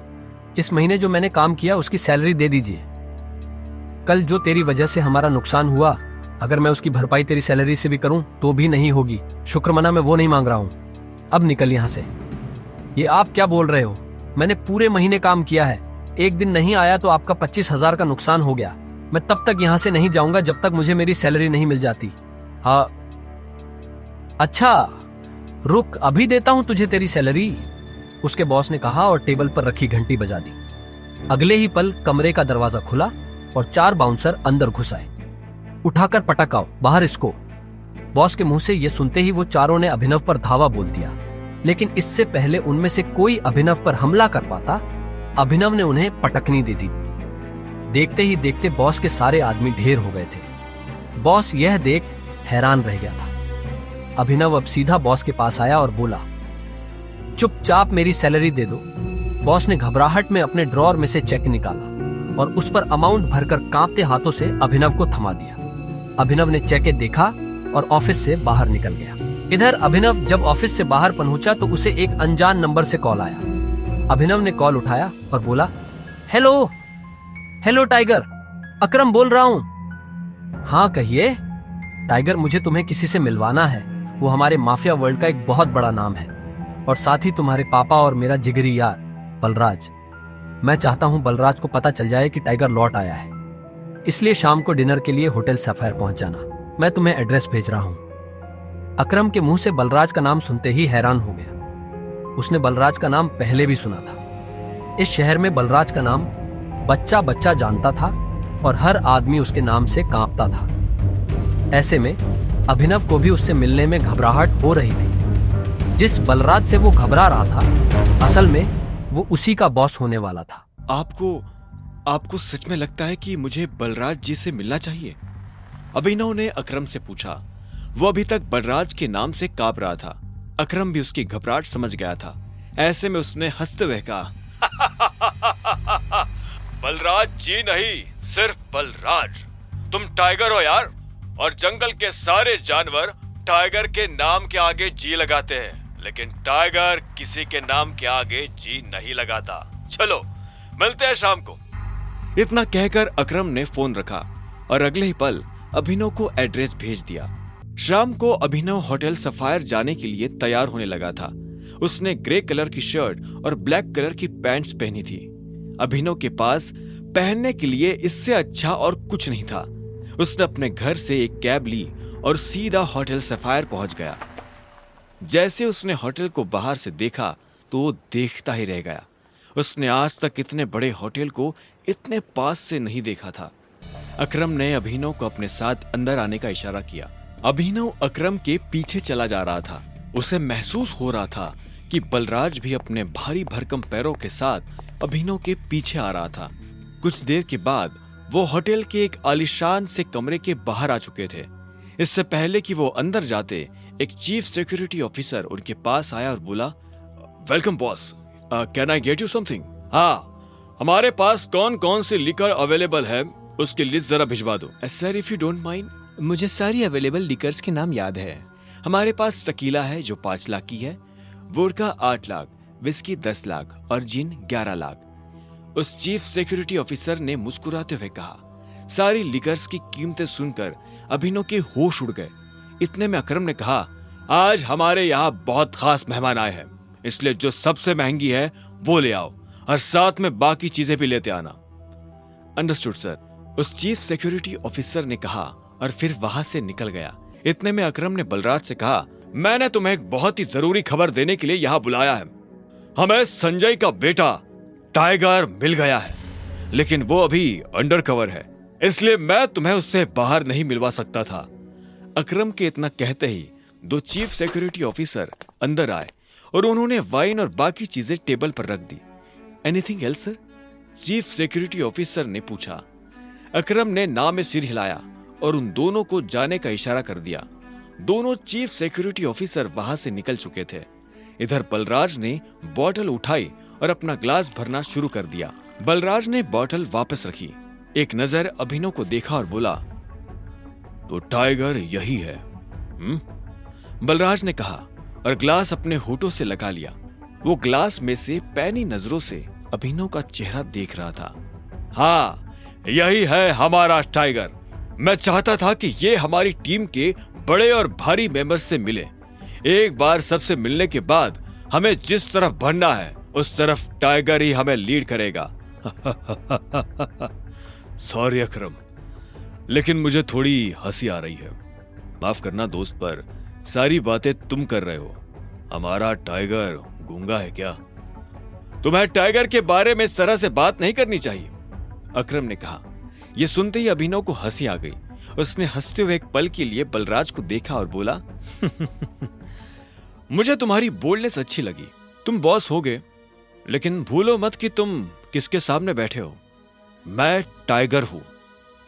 इस महीने जो मैंने काम किया उसकी सैलरी दे दीजिए। कल जो तेरी वजह से हमारा नुकसान हुआ, अगर मैं उसकी भरपाई तेरी सैलरी से भी करूं तो भी नहीं होगी। शुक्रमना मैं वो नहीं मांग रहा हूं, अब निकल यहां से। ये आप क्या बोल रहे हो? मैंने पूरे महीने काम किया है, एक दिन नहीं आया तो आपका 25,000 का नुकसान हो गया। मैं तब तक यहां से नहीं जाऊंगा जब तक मुझे मेरी सैलरी नहीं मिल जाती। हाँ, अच्छा रुक, अभी देता हूं तुझे तेरी सैलरी, उसके बॉस ने कहा और टेबल पर रखी घंटी बजा दी। अगले ही पल कमरे का दरवाजा खुला और 4 बाउंसर अंदर घुस आए। उठाकर पटक आओ, बाहर इसको। बॉस के मुंह से यह सुनते ही वो चारों ने अभिनव पर धावा बोल दिया, लेकिन इससे पहले उनमें से कोई अभिनव पर हमला कर पाता, अभिनव ने उन्हें पटकनी दे दी। देखते ही देखते बॉस के सारे आदमी ढेर हो गए थे। बॉस यह देख हैरान रह गया था। अभिनव अब सीधा बॉस के पास आया और बोला, चुपचाप मेरी सैलरी दे दो। बॉस ने घबराहट में अपने ड्रॉर में से चेक निकाला और उस पर अमाउंट भरकर कांपते हाथों से अभिनव को थमा दिया। अभिनव ने चेक देखा और ऑफिस से बाहर निकल गया। इधर अभिनव जब ऑफिस से बाहर पहुंचा तो उसे एक अनजान नंबर से कॉल आया। अभिनव ने कॉल उठाया और बोला, हेलो हेलो टाइगर, अकरम बोल रहा हूं। हाँ कहिए। टाइगर, मुझे तुम्हें किसी से मिलवाना है, वो हमारे माफिया वर्ल्ड का एक बहुत बड़ा नाम है और साथ ही तुम्हारे पापा और मेरा जिगरी यार बलराज। मैं चाहता हूं बलराज को पता चल जाए कि टाइगर लौट आया है, इसलिए शाम को डिनर के लिए होटल सफायर पहुंच जाना। मैं तुम्हें एड्रेस भेज रहा हूं। अकरम के मुंह से बलराज का नाम सुनते ही हैरान हो गया। उसने बलराज का नाम पहले भी सुना था। इस शहर में बलराज का नाम बच्चा बच्चा जानता था और हर आदमी उसके नाम से कांपता था। ऐसे में अभिनव को भी उससे मिलने में घबराहट हो रही थी। जिस बलराज से वो घबरा रहा था, असल में वो उसी का बॉस होने वाला था। आपको सच में लगता है कि मुझे बलराज जी से मिलना चाहिए? अभिनव ने अकरम से पूछा। वो अभी तक बलराज के नाम से कांप रहा था। अकरम भी उसकी घबराहट समझ गया था। ऐसे में उसने हंसते हुए कहा, बलराज जी नहीं, सिर्फ बलराज। तुम टाइगर हो यार, और जंगल के सारे जानवर टाइगर के नाम के आगे जी लगाते हैं, लेकिन टाइगर किसी के नाम के आगे जी नहीं लगाता। चलो मिलते हैं शाम को। इतना कहकर अकरम ने फोन रखा और अगले ही पल अभिनव को एड्रेस भेज दिया। शाम को अभिनव होटल सफायर जाने के लिए तैयार होने लगा था। उसने ग्रे कलर की शर्ट और ब्लैक कलर की पैंट्स पहनी थी। अभिनव के पास पहनने के लिए इससे अच्छा और कुछ नहीं था। उसने अपने घर से एक कैब ली और सीधा होटल सफायर पहुंच गया। जैसे उसने होटल को बाहर से देखा तो वो देखता ही रह गया। उसने आज तक इतने बड़े होटल को इतने पास से नहीं देखा था। अकरम ने अभिनव को अपने साथ अंदर आने का इशारा किया। अभिनव अकरम के पीछे चला जा रहा था। उसे महसूस हो रहा था कि बलराज भी अपने भारी भरकम पैरों के साथ अभिनव के पीछे आ रहा था। कुछ देर के बाद वो होटल के एक आलीशान से कमरे के बाहर आ चुके थे। इससे पहले कि वो अंदर जाते, एक चीफ सिक्योरिटी ऑफिसर उनके पास आया और बोला, welcome boss, can I get you something? हाँ, हमारे पास कौन कौन सी लिकर अवेलेबल है उसकी लिस्ट जरा भिजवा दो। Sir if you don't mind, मुझे सारी अवेलेबल लिकर्स के नाम याद है। हमारे पास टकीला है जो 5 लाख की है, वोडका 8 लाख, विस्की 10 लाख और जिन 11 लाख। उस चीफ सिक्योरिटी ऑफिसर ने मुस्कुराते हुए कहा। सारी लिकर्स की कीमतें सुनकर अभिनव के होश उड़ गए। इतने में अकरम ने कहा, आज हमारे यहाँ बहुत खास मेहमान आए हैं, इसलिए जो सबसे महंगी है वो ले आओ और साथ में बाकी चीजें भी लेते आना। अंडरस्टूड सर, उस चीफ सिक्योरिटी ऑफिसर ने कहा और फिर वहां से निकल गया। इतने में अकरम ने बलराज से कहा, मैंने तुम्हें एक बहुत ही जरूरी खबर देने के लिए यहाँ बुलाया है। हमें संजय का बेटा टाइगर मिल गया है, लेकिन वो अभी अंडर कवर है, इसलिए मैं तुम्हें उससे बाहर नहीं मिलवा सकता था। अकरम के इतना कहते ही 2 चीफ सिक्योरिटी ऑफिसर अंदर आए और उन्होंने वाइन और बाकी चीजें टेबल पर रख दी। Anything else sir? Chief security officer ने पूछा। अकरम ने ना में सिर हिलाया और उन दोनों को जाने का इशारा कर दिया। दोनों चीफ सिक्योरिटी ऑफिसर वहां से निकल चुके थे। इधर बलराज ने बॉटल उठाई और अपना ग्लास भरना शुरू कर दिया। बलराज ने बॉटल वापस रखी, एक नजर अभिनव को देखा और बोला, तो टाइगर यही है। बलराज ने कहा और ग्लास अपने होठों से लगा लिया। वो ग्लास में से पैनी नजरों से अभिनव का चेहरा देख रहा था। हाँ, यही है हमारा टाइगर। मैं चाहता था कि ये हमारी टीम के बड़े और भारी मेंबर्स से मिले। एक बार सबसे मिलने के बाद हमें जिस तरफ बढ़ना है उस तरफ टाइगर ही हमें लीड करेगा। सॉरी अकरम, लेकिन मुझे थोड़ी हंसी आ रही है। माफ करना दोस्त, पर सारी बातें तुम कर रहे हो। हमारा टाइगर गूंगा है क्या? तुम्हें टाइगर के बारे में इस तरह से बात नहीं करनी चाहिए, अकरम ने कहा। यह सुनते ही अभिनव को हंसी आ गई। उसने हंसते हुए एक पल के लिए बलराज को देखा और बोला, मुझे तुम्हारी बोल्डनेस अच्छी लगी। तुम बॉस होगे, लेकिन भूलो मत कि तुम किसके सामने बैठे हो। मैं टाइगर हूं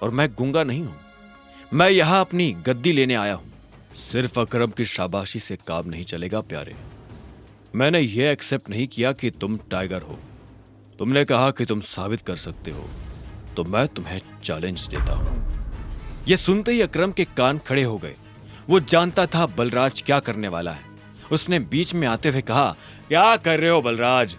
और मैं गूंगा नहीं हूं। मैं यहां अपनी गद्दी लेने आया हूं। सिर्फ अकरम की शाबाशी से काम नहीं चलेगा प्यारे। मैंने यह एक्सेप्ट नहीं किया कि तुम टाइगर हो। तुमने कहा कि तुम साबित कर सकते हो, तो मैं तुम्हें चैलेंज देता हूं। यह सुनते ही अकरम के कान खड़े हो गए। वो जानता था बलराज क्या करने वाला है। उसने बीच में आते हुए कहा, क्या कर रहे हो बलराज?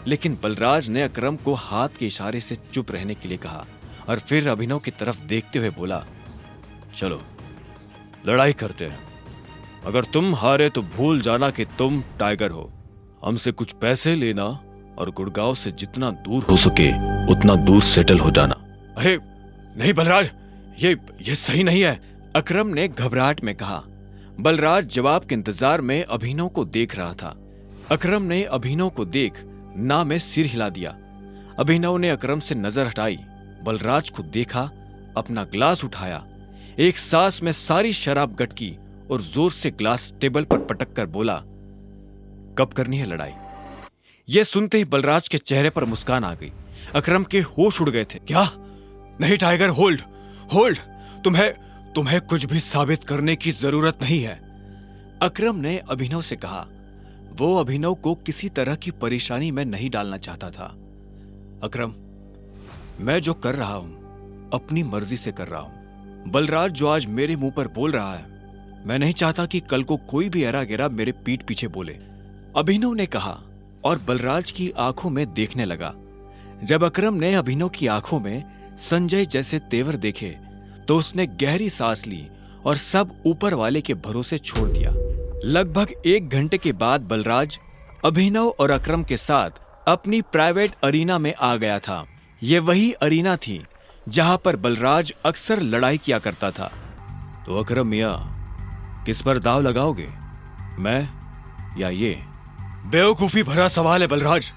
लेकिन बलराज ने अकरम को हाथ के इशारे से चुप रहने के लिए कहा और फिर अभिनव की तरफ देखते हुए बोला, चलो लड़ाई करते हैं। अगर तुम हारे तो भूल जाना कि तुम टाइगर हो। हमसे कुछ पैसे लेना और गुड़गांव से जितना दूर हो सके उतना दूर सेटल हो जाना। अरे नहीं बलराज, ये सही नहीं है, अकरम ने घबराहट में कहा। बलराज जवाब के इंतजार में अभिनव को देख रहा था। अकरम ने अभिनव को देख ना में सिर हिला दिया। अभिनव ने अकरम से नजर हटाई, बलराज को देखा, अपना ग्लास उठाया, एक सांस में सारी शराब गटकी और जोर से ग्लास टेबल पर पटक कर बोला, कब करनी है लड़ाई? यह सुनते ही बलराज के चेहरे पर मुस्कान आ गई। अकरम के होश उड़ गए थे। क्या? नहीं टाइगर, होल्ड होल्ड, तुम्हें कुछ भी साबित करने की जरूरत नहीं है, अकरम ने अभिनव से कहा। वो अभिनव को किसी तरह की परेशानी में नहीं डालना चाहता था। अकरम, मैं जो कर रहा हूं अपनी मर्जी से कर रहा हूं। बलराज जो आज मेरे मुंह पर बोल रहा है, मैं नहीं चाहता कि कल को कोई भी एरा गेरा मेरे पीठ पीछे बोले, अभिनव ने कहा और बलराज की आंखों में देखने लगा। जब अकरम ने अभिनव की आंखों में संजय जैसे तेवर देखे तो उसने गहरी सांस ली और सब ऊपर वाले के भरोसे छोड़ दिया। लगभग 1 घंटे के बाद बलराज अभिनव और अकरम के साथ अपनी प्राइवेट अरीना में आ गया था। यह वही अरीना थी जहां पर बलराज अक्सर लड़ाई किया करता था। तो अकरम मियां, किस पर दाव लगाओगे, मैं या ये? बेवकूफी भरा सवाल है बलराज।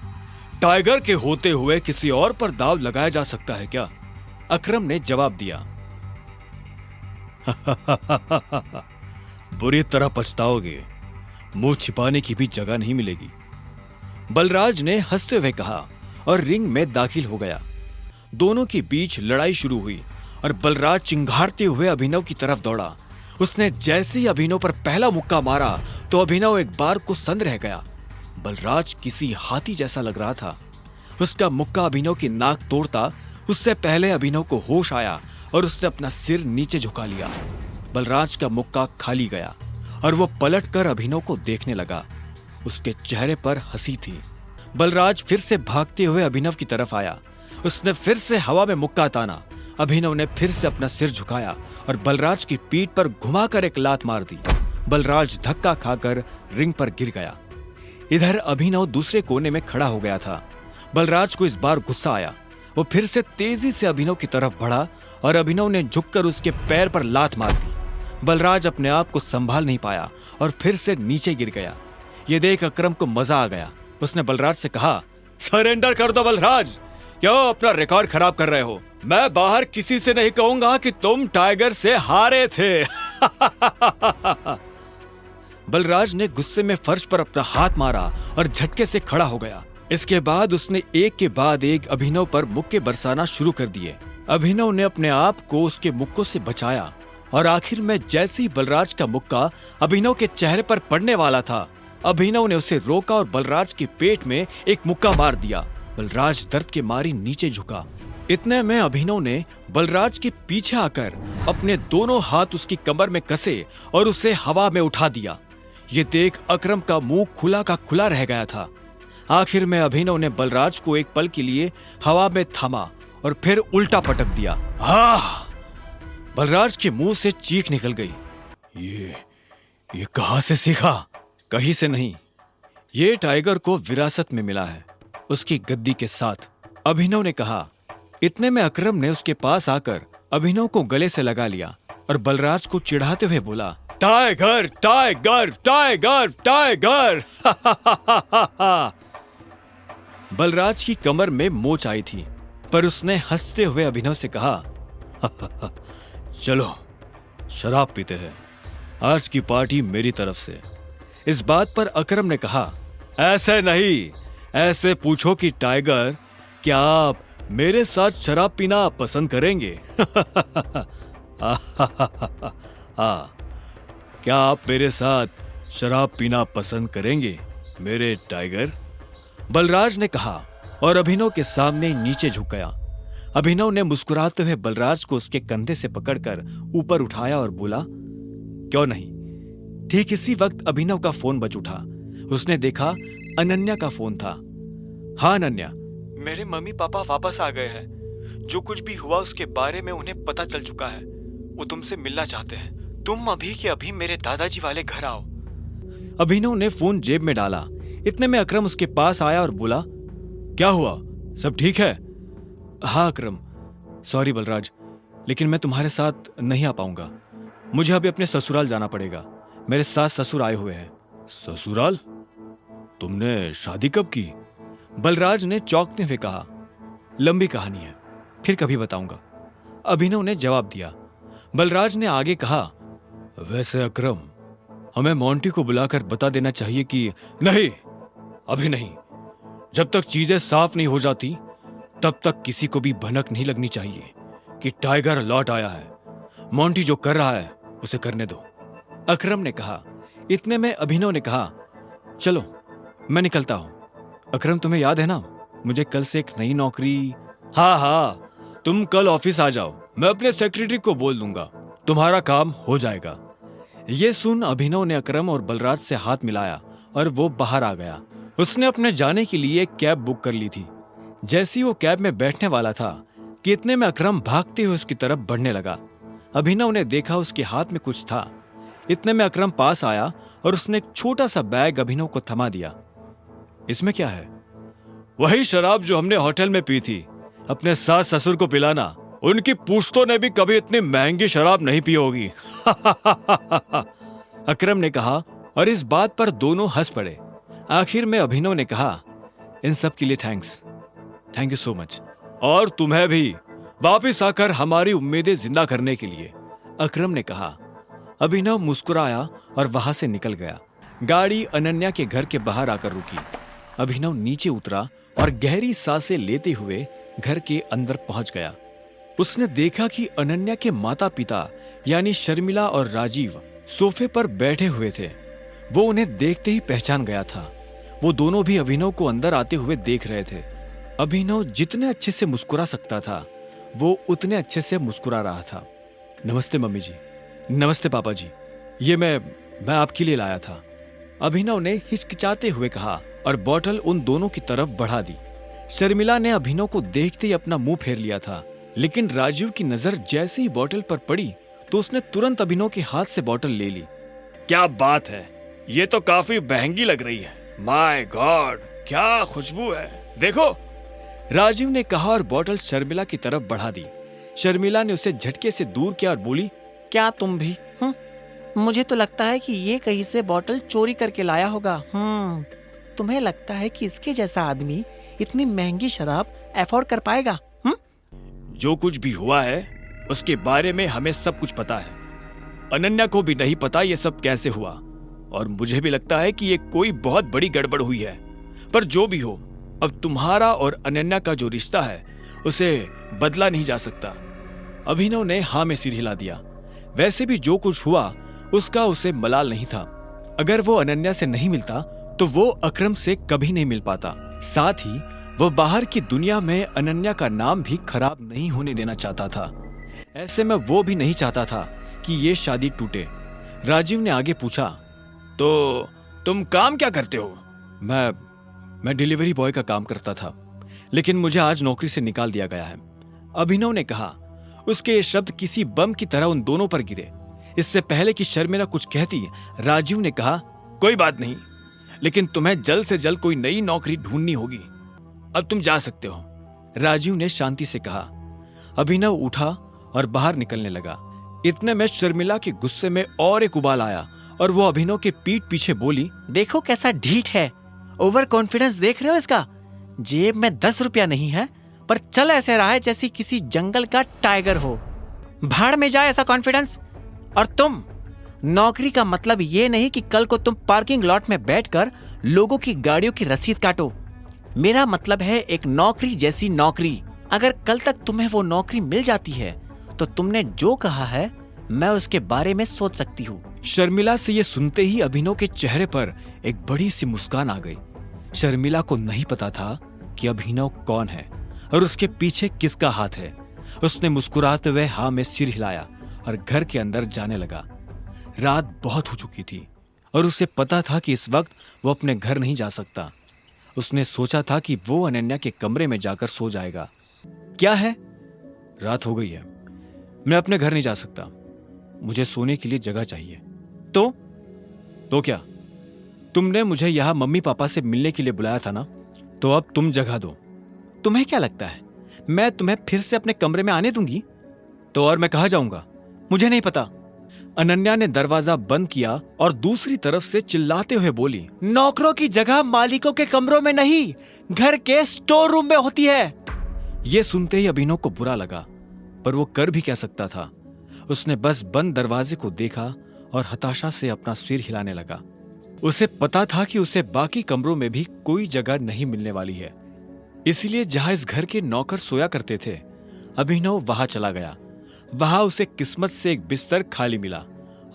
टाइगर के होते हुए किसी और पर दाव लगाया जा सकता है क्या? अकरम ने जवाब दिया। बुरी तरह पछताओगे, मुंह छिपाने की भी जगह नहीं मिलेगी, बलराज ने हंसते हुए कहा और रिंग में दाखिल हो गया। दोनों के बीच लड़ाई शुरू हुई और बलराज चिंघाड़ते हुए अभिनव की तरफ दौड़ा। उसने जैसे ही अभिनव पर पहला मुक्का मारा तो अभिनव एक बार को सन्न रह गया। बलराज किसी हाथी जैसा लग रहा था। उसका मुक्का अभिनव की नाक तोड़ता उससे पहले अभिनव को होश आया और उसने अपना सिर नीचे झुका लिया। बलराज का मुक्का खाली गया और वो पलटकर अभिनव को देखने लगा। उसके चेहरे पर हंसी थी। बलराज फिर से भागते हुए अभिनव की तरफ आया। उसने फिर से हवा में मुक्का ताना। अभिनव ने फिर से अपना सिर झुकाया और बलराज की पीठ पर घुमाकर एक लात मार दी। बलराज धक्का खाकर रिंग पर गिर गया। इधर अभिनव दूसरे कोने में खड़ा हो गया था। बलराज को इस बार गुस्सा आया। वो फिर से तेजी से अभिनव की तरफ बढ़ा और अभिनव ने झुककर उसके पैर पर लात मार दी। बलराज अपने आप को संभाल नहीं पाया और फिर से नीचे गिर गया। ये देख अकरम को मजा आ गया। उसने बलराज से कहा, सरेंडर कर दो बलराज, क्यों अपना रिकॉर्ड खराब कर रहे हो? मैं बाहर किसी से नहीं कहूंगा कि तुम टाइगर से हारे थे। बलराज ने गुस्से में फर्श पर अपना हाथ मारा और झटके से खड़ा हो गया। इसके बाद उसने एक के बाद एक अभिनव पर मुक्के बरसाना शुरू कर दिए। अभिनव ने अपने आप को उसके मुक्कों से बचाया और आखिर में जैसे ही बलराज का मुक्का अभिनव के चेहरे पर पड़ने वाला था, अभिनव ने उसे रोका और बलराज के पेट में एक मुक्का मार दिया। बलराज दर्द के मारे नीचे झुका। इतने में अभिनव ने बलराज के पीछे आकर अपने दोनों हाथ उसकी कमर में कसे और उसे हवा में उठा दिया। ये देख अकरम का मुंह खुला का खुला रह गया था। आखिर में अभिनव ने बलराज को एक पल के लिए हवा में थामा और फिर उल्टा पटक दिया। बलराज के मुंह से चीख निकल गई। ये कहां से सीखा? कहीं से नहीं, ये टाइगर को विरासत में मिला है, उसकी गद्दी के साथ, अभिनव ने कहा। इतने में अकरम ने उसके पास आकर अभिनव को गले से लगा लिया और बलराज को चिढ़ाते हुए बोला, tiger tiger tiger tiger. Balraj की कमर में मोच आई थी, पर उसने हंसते हुए अभिनव से कहा, चलो शराब पीते हैं, आज की पार्टी मेरी तरफ से। इस बात पर अकरम ने कहा, ऐसे नहीं, ऐसे पूछो कि टाइगर, क्या आप मेरे साथ शराब पीना पसंद करेंगे? क्या आप मेरे साथ शराब पीना पसंद करेंगे मेरे टाइगर? बलराज ने कहा और अभिनव के सामने नीचे झुक गया। अभिनव ने मुस्कुराते हुए बलराज को उसके कंधे से पकड़कर ऊपर उठाया और बोला, क्यों नहीं। ठीक इसी वक्त अभिनव का फोन बज उठा। उसने देखा अनन्या का फोन था। हाँ अनन्या, मेरे मम्मी पापा वापस आ गए हैं। जो कुछ भी हुआ उसके बारे में उन्हें पता चल चुका है। वो तुमसे मिलना चाहते हैं। तुम अभी के अभी मेरे दादाजी वाले घर आओ। अभिनव ने फोन जेब में डाला। इतने में अकरम उसके पास आया और बोला, क्या हुआ, सब ठीक है? हाँ अकरम, सॉरी बलराज, लेकिन मैं तुम्हारे साथ नहीं आ पाऊंगा। मुझे अभी अपने ससुराल जाना पड़ेगा। मेरे सास ससुर आए हुए हैं। ससुराल? तुमने शादी कब की? बलराज ने चौंकते हुए कहा। लंबी कहानी है, फिर कभी बताऊंगा, अभिनव ने जवाब दिया। बलराज ने आगे कहा, वैसे अकरम, हमें मोंटी को बुलाकर बता देना चाहिए कि नहीं, अभी नहीं। जब तक चीजें साफ नहीं हो जाती तब तक किसी को भी भनक नहीं लगनी चाहिए कि टाइगर लौट आया है। मोंटी जो कर रहा है उसे करने दो, अकरम ने कहा। इतने में अभिनव ने कहा, चलो मैं निकलता हूं। अकरम, तुम्हें याद है ना, मुझे कल से एक नई नौकरी। हाँ, तुम कल ऑफिस आ जाओ, मैं अपने सेक्रेटरी को बोल दूंगा, तुम्हारा काम हो जाएगा। ये सुन अभिनव ने अकरम और बलराज से हाथ मिलाया और वो बाहर आ गया। उसने अपने जाने के लिए एक कैब बुक कर ली थी। जैसे ही वो कैब में बैठने वाला था कि इतने में अकरम भागते हुए उसकी तरफ बढ़ने लगा। अभिनव ने देखा उसके हाथ में कुछ था। इतने में अकरम पास आया और उसने एक छोटा सा बैग अभिनव को थमा दिया। इसमें क्या है? वही शराब जो हमने होटल में पी थी। अपने सास ससुर को पिलाना। उनकी पूछतों ने भी कभी इतनी महंगी शराब नहीं पी होगी। अकरम ने कहा और इस बात पर दोनों हंस पड़े। आखिर में अभिनव ने कहा, इन सब के लिए thanks, thank you so much. और तुम्हें भी वापिस आकर हमारी उम्मीदें जिंदा करने के लिए, अकरम ने कहा। अभिनव मुस्कुराया और वहां से निकल गया। गाड़ी अनन्या के घर के बाहर आकर रुकी। अभिनव नीचे उतरा और गहरी सांसें लेते हुए घर के अंदर पहुंच गया। उसने देखा कि अनन्या के माता पिता यानी शर्मिला और राजीव सोफे पर बैठे हुए थे। वो उन्हें देखते ही पहचान गया था। वो दोनों भी अभिनव को अंदर आते हुए देख रहे थे। अभिनव जितने अच्छे से मुस्कुरा सकता था वो उतने अच्छे से मुस्कुरा रहा था। नमस्ते मम्मी जी। नमस्ते पापा जी, ये मैं आपके लिए लाया था, अभिनव ने हिचकिचाते हुए कहा और बोतल उन दोनों की तरफ बढ़ा दी। शर्मिला ने अभिनव को देखते ही अपना मुंह फेर लिया था, लेकिन राजीव की नजर जैसे ही बोतल पर पड़ी तो उसने तुरंत अभिनव के हाथ से बोतल ले ली। क्या बात है, ये तो काफी महंगी लग रही है। माय गॉड, क्या खुशबू है, देखो, राजीव ने कहा और बोतल शर्मिला की तरफ बढ़ा दी। शर्मिला ने उसे झटके से दूर किया और बोली, क्या तुम भी? मुझे तो लगता है कि ये कहीं से बोतल चोरी करके लाया होगा। तुम्हें लगता है कि इसके जैसा आदमी इतनी महंगी शराब अफोर्ड कर पाएगा? जो कुछ भी हुआ है उसके बारे में हमें सब कुछ पता है। अनन्या को भी नहीं पता ये सब कैसे हुआ, और मुझे भी लगता है कि ये कोई बहुत बड़ी गड़बड़ हुई है। पर जो भी हो, अब तुम्हारा और अनन्या का जो रिश्ता है उसे बदला नहीं जा सकता। अभिनव ने हाँ में सिर हिला दिया। वैसे भी जो कुछ हुआ उसका उसे मलाल नहीं था। अगर वो अनन्या से नहीं मिलता तो वो अकरम से कभी नहीं मिल पाता। साथ ही वो बाहर की दुनिया में अनन्या का नाम भी खराब नहीं होने देना चाहता था। ऐसे में वो भी नहीं चाहता था कि ये शादी टूटे। राजीव ने आगे पूछा, तो तुम काम क्या करते हो? मैं डिलीवरी बॉय का काम करता था, लेकिन मुझे आज नौकरी से निकाल दिया गया है। अभिनव ने कहा। उसके ये शब्द किसी बम की तरह उन दोनों पर गिरे। इससे पहले कि शर्मिला कुछ कहती, राजीव ने कहा, कोई बात नहीं, लेकिन तुम्हें जल्द से जल्द कोई नई नौकरी ढूंढनी होगी। अब तुम जा सकते हो, राजीव ने शांति से कहा। अभिनव उठा और बाहर निकलने लगा। इतने में शर्मिला के गुस्से में और एक उबाल आया और वो अभिनव के पीठ पीछे बोली, देखो कैसा ढीठ है, ओवर कॉन्फिडेंस देख रहे हो इसका? जेब में 10 रुपया नहीं है पर चल ऐसे रहा है जैसे किसी जंगल का टाइगर हो। भाड़ में जाए ऐसा कॉन्फिडेंस। और तुम, नौकरी का मतलब ये नहीं कि कल को तुम पार्किंग लॉट में बैठकर लोगों की गाड़ियों की रसीद काटो। मेरा मतलब है एक नौकरी जैसी नौकरी। अगर कल तक तुम्हें वो नौकरी मिल जाती है तो तुमने जो कहा है मैं उसके बारे में सोच सकती हूँ। शर्मिला से ये सुनते ही अभिनव के चेहरे पर एक बड़ी सी मुस्कान आ गई। शर्मिला को नहीं पता था कि अभिनव कौन है और उसके पीछे किसका हाथ है। उसने मुस्कुराते हुए हाँ में सिर हिलाया और घर के अंदर जाने लगा। रात बहुत हो चुकी थी और उसे पता था कि इस वक्त वो अपने घर नहीं जा सकता। उसने सोचा था कि वो अनन्या के कमरे में जाकर सो जाएगा। क्या है, रात हो गई है, मैं अपने घर नहीं जा सकता, मुझे सोने के लिए जगह चाहिए। तो क्या, तुमने मुझे यहां मम्मी पापा से मिलने के लिए बुलाया था ना, तो अब तुम जगह दो। तुम्हें क्या लगता है मैं तुम्हें फिर से अपने कमरे में आने दूंगी? तो और मैं कहां जाऊंगा, मुझे नहीं पता। अनन्या ने दरवाजा बंद किया और दूसरी तरफ से चिल्लाते हुए बोली, नौकरों की जगह मालिकों के कमरों में नहीं, घर के स्टोर रूम में होती है। यह सुनते ही अभिनव को बुरा लगा, पर वो कर भी क्या सकता था। उसने बस बंद दरवाजे को देखा और हताशा से अपना सिर हिलाने लगा। उसे पता था कि उसे बाकी कमरों में भी कोई जगह नहीं मिलने वाली है, इसलिए जहां इस घर के नौकर सोया करते थे अभिनव वहां चला गया। वहां उसे किस्मत से एक बिस्तर खाली मिला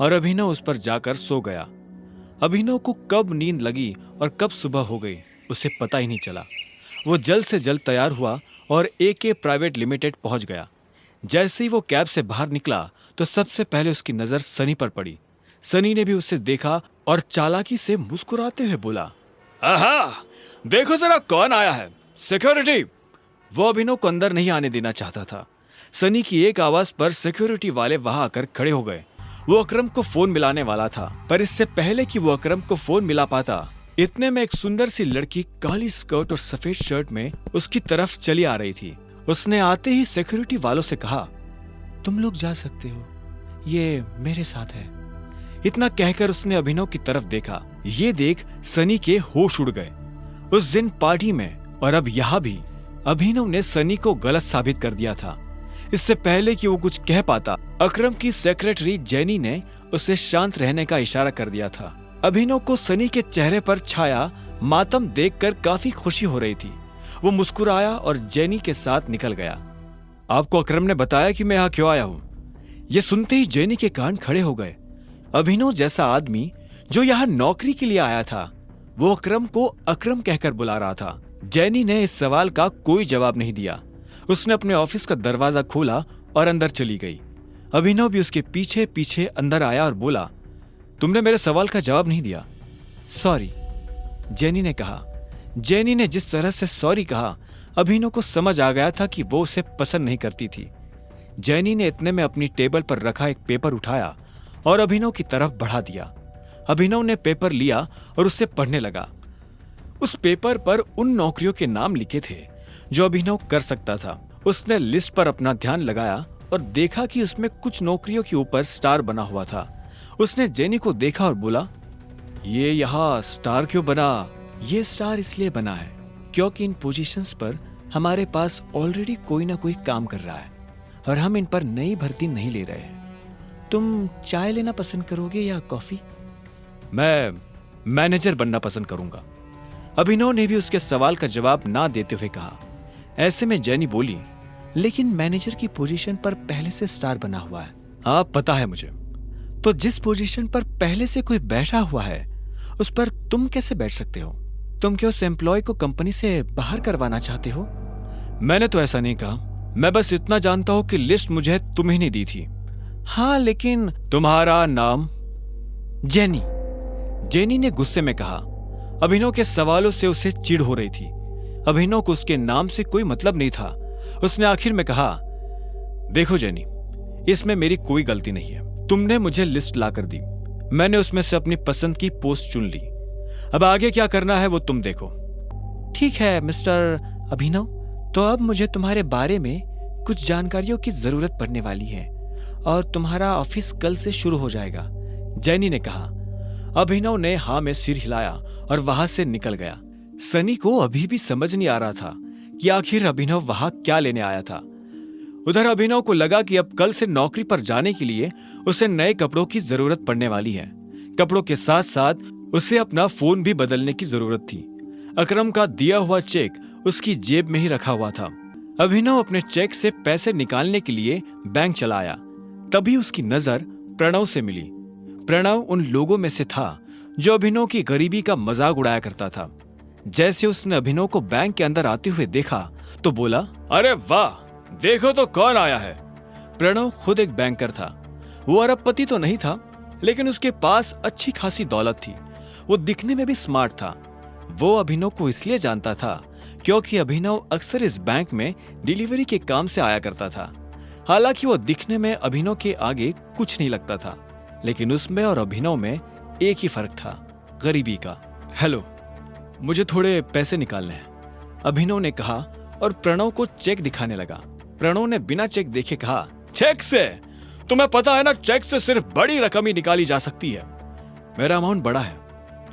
और अभिनव उस पर जाकर सो गया। अभिनव को कब नींद लगी और कब सुबह हो गई उसे पता ही नहीं चला। वो जल्द से जल्द तैयार हुआ और AK प्राइवेट लिमिटेड पहुंच गया। जैसे ही वो कैब से बाहर निकला तो सबसे पहले उसकी नजर सनी पर पड़ी। सनी ने भी उसे देखा और चालाकी से मुस्कुराते हुए बोला, आहा, देखो जरा कौन आया है, सिक्योरिटी। वो अभिनव को अंदर नहीं आने देना चाहता था। सनी की एक आवाज पर सिक्योरिटी वाले वहां आकर खड़े हो गए। वो अकरम को फोन मिलाने वाला था, पर इससे पहले कि वो अकरम को फोन मिला पाता, इतने में एक सुंदर सी लड़की काली स्कर्ट और सफेद शर्ट में उसकी तरफ चली आ रही थी। उसने आते ही सिक्योरिटी वालों से कहा, तुम लोग जा सकते हो, ये मेरे साथ है। इतना कहकर उसने अभिनव की तरफ देखा। ये देख सनी के होश उड़ गए। उस दिन पार्टी में और अब यहाँ भी अभिनव ने सनी को गलत साबित कर दिया था। इससे पहले कि वो कुछ कह पाता, अकरम की सेक्रेटरी जेनी ने उसे शांत रहने का इशारा कर दिया था। अभिनव को सनी के चेहरे पर छाया मातम देखकर काफी खुशी हो रही थी। वो मुस्कुराया और जेनी के साथ निकल गया। आपको अकरम ने बताया कि मैं यहाँ क्यों आया हूँ? ये सुनते ही जेनी के कान खड़े हो गए। अभिनव जैसा आदमी जो यहाँ नौकरी के लिए आया था, वो अकरम को अकरम कहकर बुला रहा था। जेनी ने इस सवाल का कोई जवाब नहीं दिया। उसने अपने ऑफिस का दरवाजा खोला और अंदर चली गई। अभिनव भी उसके पीछे पीछे अंदर आया और बोला, तुमने मेरे सवाल का जवाब नहीं दिया। सॉरी, जेनी ने कहा। जेनी ने जिस तरह से सॉरी कहा, अभिनव को समझ आ गया था कि वो उसे पसंद नहीं करती थी। जेनी ने इतने में अपनी टेबल पर रखा एक पेपर उठाया और अभिनव की तरफ बढ़ा दिया। अभिनव ने पेपर लिया और उसे पढ़ने लगा। उस पेपर पर उन नौकरियों के नाम लिखे थे जो अभिनव कर सकता था। उसने लिस्ट पर अपना ध्यान लगाया और देखा कि उसमें कुछ नौकरियों के ऊपर स्टार बना हुआ था। उसने जेनी को देखा और बोला, ये यहाँ स्टार क्यों बना? ये स्टार इसलिए बना है क्योंकि इन पोजीशंस पर हमारे पास ऑलरेडी कोई ना कोई काम कर रहा है और हम इन पर नई भर्ती नहीं ले रहे हैं। तुम चाय लेना पसंद करोगे या कॉफी? मैं मैनेजर बनना पसंद करूंगा। अभिनव ने भी उसके सवाल का जवाब ना देते हुए कहा। ऐसे में जेनी बोली, लेकिन मैनेजर की पोजीशन पर पहले से स्टार बना हुआ है। आप पता है मुझे, तो जिस पोजीशन पर पहले से कोई बैठा हुआ है उस पर तुम कैसे बैठ सकते हो? तुम क्या उस एम्प्लॉय को कंपनी से बाहर करवाना चाहते हो? मैंने तो ऐसा नहीं कहा, मैं बस इतना जानता हूं कि लिस्ट मुझे तुम्हें नहीं दी थी। हाँ, लेकिन तुम्हारा नाम? जेनी। जेनी ने गुस्से में कहा। अभिनव के सवालों से उसे चिढ़ हो रही थी। अभिनव को उसके नाम से कोई मतलब नहीं था। उसने आखिर में कहा, देखो जेनी, इसमें मेरी कोई गलती नहीं है। तुमने मुझे लिस्ट लाकर दी, मैंने उसमें से अपनी पसंद की पोस्ट चुन ली। अब आगे क्या करना है वो तुम देखो। ठीक है मिस्टर अभिनव, तो अब मुझे तुम्हारे बारे में कुछ जानकारियों की जरूरत पड़ने वाली है और तुम्हारा ऑफिस कल से शुरू हो जाएगा, जेनी ने कहा। अभिनव ने हाँ में सिर हिलाया और वहां से निकल गया। सनी को अभी भी समझ नहीं आ रहा था कि आखिर अभिनव वहां क्या लेने आया था। उधर अभिनव को लगा कि अब कल से नौकरी पर जाने के लिए उसे नए कपड़ों की जरूरत पड़ने वाली है। कपड़ों के साथ साथ उसे अपना फोन भी बदलने की जरूरत थी। अकरम का दिया हुआ चेक उसकी जेब में ही रखा हुआ था। अभिनव अपने चेक से पैसे निकालने के लिए बैंक चला आया। तभी उसकी नजर प्रणव से मिली। प्रणव उन लोगों में से था जो अभिनव की गरीबी का मजाक उड़ाया करता था। जैसे उसने अभिनव को बैंक के अंदर आते हुए देखा तो बोला, अरे वाह, देखो तो कौन आया है। प्रणव खुद एक बैंकर था। वो अरबपति तो नहीं था, लेकिन उसके पास अच्छी खासी दौलत थी। वो दिखने में भी स्मार्ट था। वो अभिनव को इसलिए जानता था क्योंकि अभिनव अक्सर इस बैंक में डिलीवरी के काम से आया करता था। हालांकि वो दिखने में अभिनव के आगे कुछ नहीं लगता था, लेकिन उसमें और अभिनव में एक ही फर्क था, गरीबी का। हेलो, मुझे थोड़े पैसे निकालने हैं, अभिनव ने कहा और प्रणव को चेक दिखाने लगा। प्रणव ने बिना चेक देखे कहा, चेक से? तुम्हें पता है ना, चेक से सिर्फ बड़ी रकम ही निकाली जा सकती है। मेरा अमाउंट बड़ा है,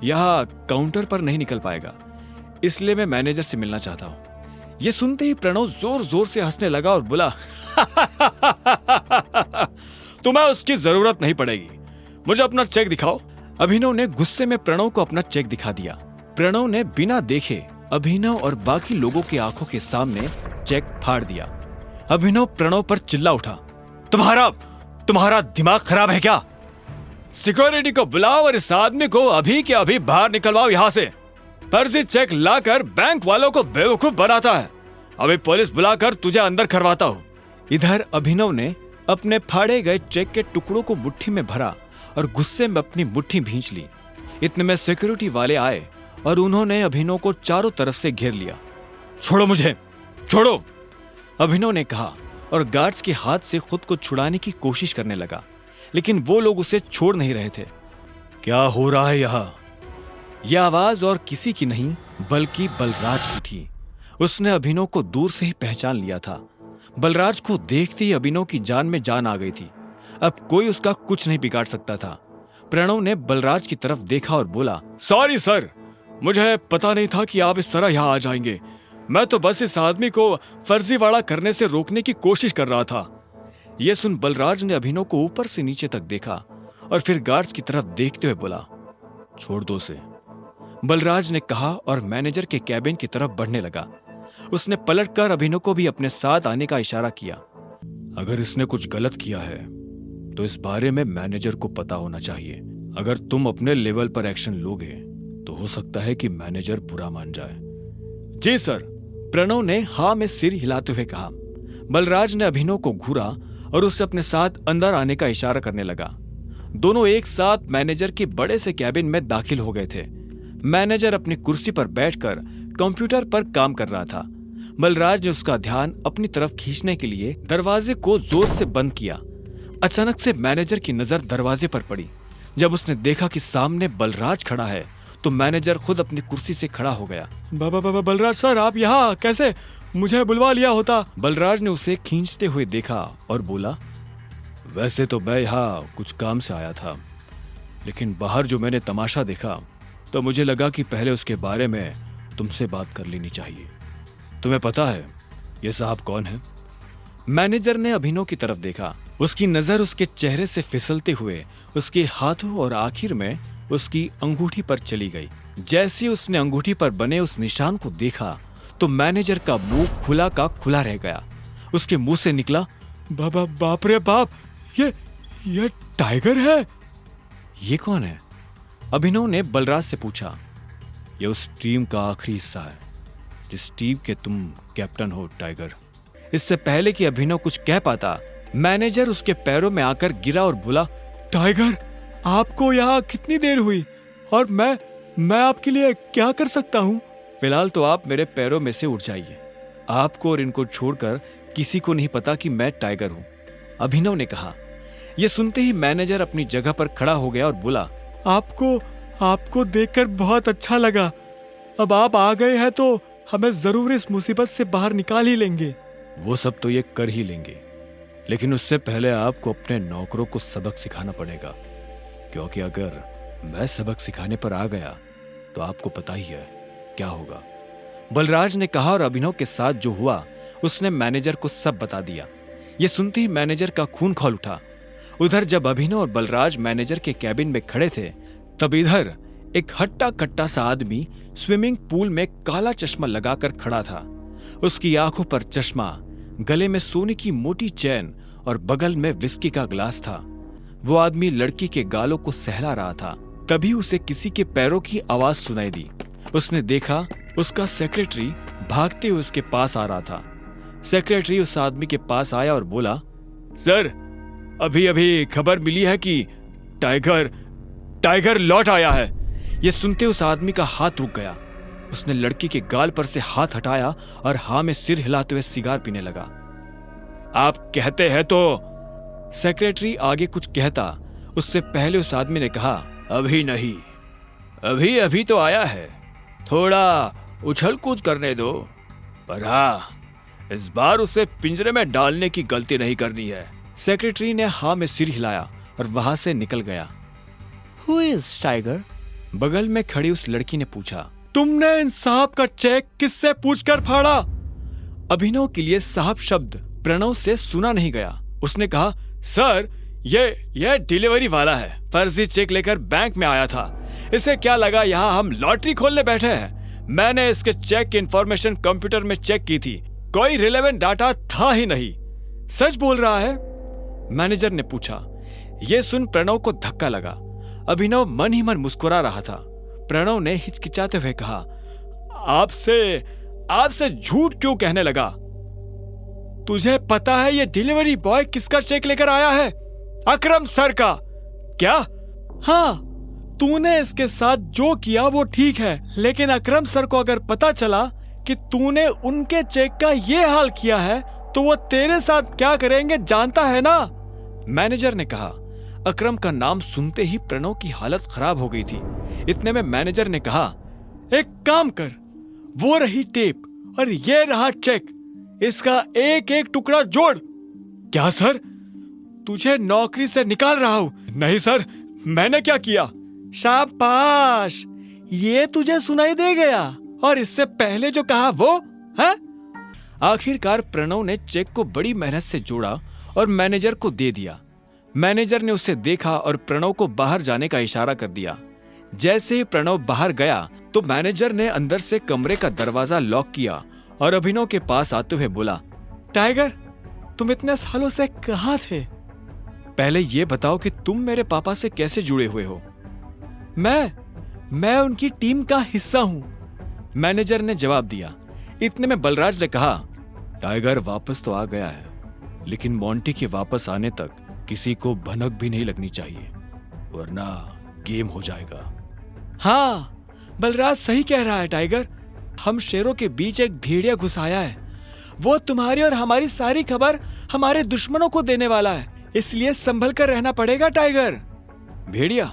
यहाँ काउंटर पर नहीं निकल पाएगा, इसलिए मैं मैनेजर से मिलना चाहता हूँ। ये सुनते ही प्रणव जोर जोर से हंसने लगा और बोला, तुम्हें उसकी जरूरत नहीं पड़ेगी, मुझे अपना चेक दिखाओ। अभिनव ने गुस्से में प्रणव को अपना चेक दिखा दिया। प्रणव ने बिना देखे अभिनव और बाकी लोगों की आंखों के सामने चेक फाड़ दिया। अभिनव प्रणव पर चिल्ला उठा, तुम्हारा दिमाग खराब है क्या? सिक्योरिटी को बुलाओ और इस आदमी को अभी के अभी बाहर निकलवाओ यहाँ से। फर्जी चेक लाकर बैंक वालों को बेवकूफ बनाता है। अभी पुलिस बुलाकर तुझे अंदर करवाता हूँ। इधर अभिनव ने अपने फाड़े गए चेक के टुकड़ों को मुट्ठी में भरा और गुस्से में अपनी मुट्ठी भींच ली। इतने में सिक्योरिटी वाले आए और उन्होंने अभिनव को चारों तरफ से घेर लिया। छोड़ो मुझे, छोड़ो, अभिनव ने कहा और गार्ड्स के हाथ से खुद को छुड़ाने की कोशिश करने लगा, लेकिन वो लोग उसे छोड़ नहीं रहे थे। क्या हो रहा है यहाँ? यह आवाज और किसी की नहीं बल्कि बलराज की थी। उसने अभिनव को दूर से ही पहचान लिया था। बलराज को देखते ही अभिनव की जान में जान आ गई थी। अब कोई उसका कुछ नहीं बिगाड़ सकता था। प्रणव ने बलराज की तरफ देखा और बोला, सॉरी सर, मुझे पता नहीं था कि आप इस तरह यहाँ आ जाएंगे। मैं तो बस इस आदमी को फर्जीवाड़ा करने से रोकने की कोशिश कर रहा था। यह सुन बलराज ने अभिनव को ऊपर से नीचे तक देखा और फिर गार्ड्स की तरफ देखते हुए बोला, छोड़ दो उसे, बलराज ने कहा और मैनेजर के कैबिन की तरफ बढ़ने लगा। उसने पलटकर अभिनव को भी अपने साथ आने का इशारा किया। अगर इसने कुछ गलत किया है तो इस बारे में मैनेजर को पता होना चाहिए। अगर तुम अपने लेवल पर एक्शन लोगे तो हो सकता है कि मैनेजर बुरा मान जाए। जी सर, प्रणव ने हाँ में सिर हिलाते हुए कहा। बलराज ने अभिनव को घूरा और उसे अपने साथ अंदर आने का इशारा करने लगा। दोनों एक साथ मैनेजर के बड़े से कैबिन में दाखिल हो गए थे। मैनेजर अपनी कुर्सी पर बैठकर कंप्यूटर पर काम कर रहा था। बलराज ने उसका ध्यान अपनी तरफ खींचने के लिए दरवाजे को जोर से बंद किया। अचानक से मैनेजर की नजर दरवाजे पर पड़ी। जब उसने देखा कि सामने बलराज खड़ा है तो मैनेजर खुद अपनी कुर्सी से खड़ा हो गया। बलराज सर, आप यहाँ कैसे? मुझे बुलवा लिया होता। बलराज ने उसे खींचते हुए देखा और बोला, वैसे तो मैं यहाँ कुछ काम से आया था, लेकिन बाहर जो मैंने तमाशा देखा तो मुझे लगा कि पहले उसके बारे में तुमसे बात कर लेनी चाहिए। तुम्हें पता है ये साहब कौन है? मैनेजर ने अभिनव की तरफ देखा। उसकी नजर उसके चेहरे से फिसलते हुए उसके हाथों और आखिर में उसकी अंगूठी पर चली गई। जैसे ही उसने अंगूठी पर बने उस निशान को देखा तो मैनेजर का मुंह खुला का खुला रह गया। उसके मुंह से निकला, बाप रे बाप, ये टाइगर है। ये कौन है? अभिनव ने बलराज से पूछा। ये उस टीम का आखिरी हिस्सा है जिस टीम के तुम कैप्टन हो टाइगर। इससे पहले कि अभिनव कुछ कह पाता, मैनेजर उसके पैरों में आकर गिरा और बोला, टाइगर, आपको यहाँ कितनी देर हुई और मैं आपके लिए क्या कर सकता हूँ? फिलहाल तो आप मेरे पैरों में से उठ जाइए। आपको और इनको छोड़कर किसी को नहीं पता कि मैं टाइगर हूँ, अभिनव ने कहा। यह सुनते ही मैनेजर अपनी जगह पर खड़ा हो गया और बोला, आपको देखकर बहुत अच्छा लगा। अब आप आ गए हैं तो हमें जरूर इस मुसीबत से बाहर निकाल ही लेंगे। वो सब तो ये कर ही लेंगे, लेकिन उससे पहले आपको अपने नौकरों को सबक सिखाना पड़ेगा, क्योंकि अगर मैं सबक सिखाने पर आ गया तो आपको पता ही है क्या होगा। बलराज ने कहा और अभिनव के साथ जो हुआ उसने मैनेजर को सब बता दिया। ये सुनते ही मैनेजर का खून खौल उठा। उधर जब अभिनव और बलराज मैनेजर के कैबिन में खड़े थे, तब इधर एक हट्टा कट्टा सा आदमी स्विमिंग पूल में काला चश्मा लगाकर खड़ा था। उसकी आंखों पर चश्मा, गले में सोने की मोटी चैन और बगल में विस्की का ग्लास था। वो आदमी लड़की के गालों को सहला रहा था। तभी उसे किसी के पैरों की आवाज सुनाई दी। उसने देखा उसका सेक्रेटरी भागते हुए उसके पास आ रहा था। सेक्रेटरी उस आदमी के पास आया और बोला, सर, अभी खबर मिली है कि टाइगर लौट आया है। यह सुनते उस आदमी का हाथ रुक गया। उसने लड़की के गाल पर से हाथ हटाया और हाँ में सिर हिलाते हुए सिगार पीने लगा। आप कहते हैं तो? सेक्रेटरी आगे कुछ कहता उससे पहले उस आदमी ने कहा, अभी नहीं, अभी तो आया है, थोड़ा उछल कूद करने दो, पर हाँ, इस बार उसे पिंजरे में डालने की गलती नहीं करनी है। सेक्रेटरी ने हाँ में सिर हिलाया और वहां से निकल गया। Who is tiger? बगल में खड़ी उस लड़की ने पूछा। तुमने इन साहब का चेक किससे पूछकर फाड़ा? अभिनव के लिए साहब शब्द प्रणव से सुना नहीं गया। उसने कहा, सर, ये डिलीवरी वाला है, फर्जी चेक लेकर बैंक में आया था। इसे क्या लगा यहाँ हम लॉटरी खोलने बैठे हैं? मैंने इसके चेक की इंफॉर्मेशन कंप्यूटर में चेक की थी, कोई रिलेवेंट डाटा था ही नहीं। सच बोल रहा है? मैनेजर ने पूछा। यह सुन प्रणव को धक्का लगा। अभिनव मन ही मन मुस्कुरा रहा था। प्रणव ने हिचकिचाते हुए कहा, आपसे झूठ क्यों कहने लगा? तुझे पता है ये डिलीवरी बॉय किसका चेक लेकर आया है? अकरम सर का। क्या? हाँ, तूने इसके साथ जो किया वो ठीक है, लेकिन अकरम सर को अगर पता चला कि तूने उनके चेक का ये हाल किया है तो वो तेरे साथ क्या करेंगे जानता है ना? मैनेजर ने कहा। अकरम का नाम सुनते ही प्रणव की हालत खराब हो गई थी। इतने में मैनेजर ने कहा, एक काम कर, वो रही टेप और ये रहा चेक, इसका एक एक टुकड़ा जोड़। क्या सर, तुझे नौकरी से निकाल रहा हूं? नहीं सर, मैंने क्या किया? शाबाश, ये तुझे सुनाई दे गया, और इससे पहले जो कहा वो है? आखिरकार प्रणव ने चेक को बड़ी मेहनत से जोड़ा और मैनेजर को दे दिया। मैनेजर ने उसे देखा और प्रणव को बाहर जाने का इशारा कर दिया। जैसे ही प्रणव बाहर गया तो मैनेजर ने अंदर से कमरे का दरवाजा लॉक किया और अभिनव के पास आते हुए बोला, टाइगर, तुम इतने सालों से कहाँ थे? पहले ये बताओ कि तुम मेरे पापा से कैसे जुड़े हुए हो? मैं उनकी टीम का हिस्सा हूं, मैनेजर ने जवाब दिया। इतने में बलराज ने कहा, टाइगर वापस तो आ गया है, लेकिन मोंटी के वापस आने तक किसी को भनक भी नहीं लगनी चाहिए, वरना गेम हो जाएगा। हाँ, बलराज सही कह रहा है टाइगर, हम शेरों के बीच एक भेड़िया घुस आया है। वो तुम्हारी और हमारी सारी खबर हमारे दुश्मनों को देने वाला है, इसलिए संभल कर रहना पड़ेगा टाइगर। भेड़िया?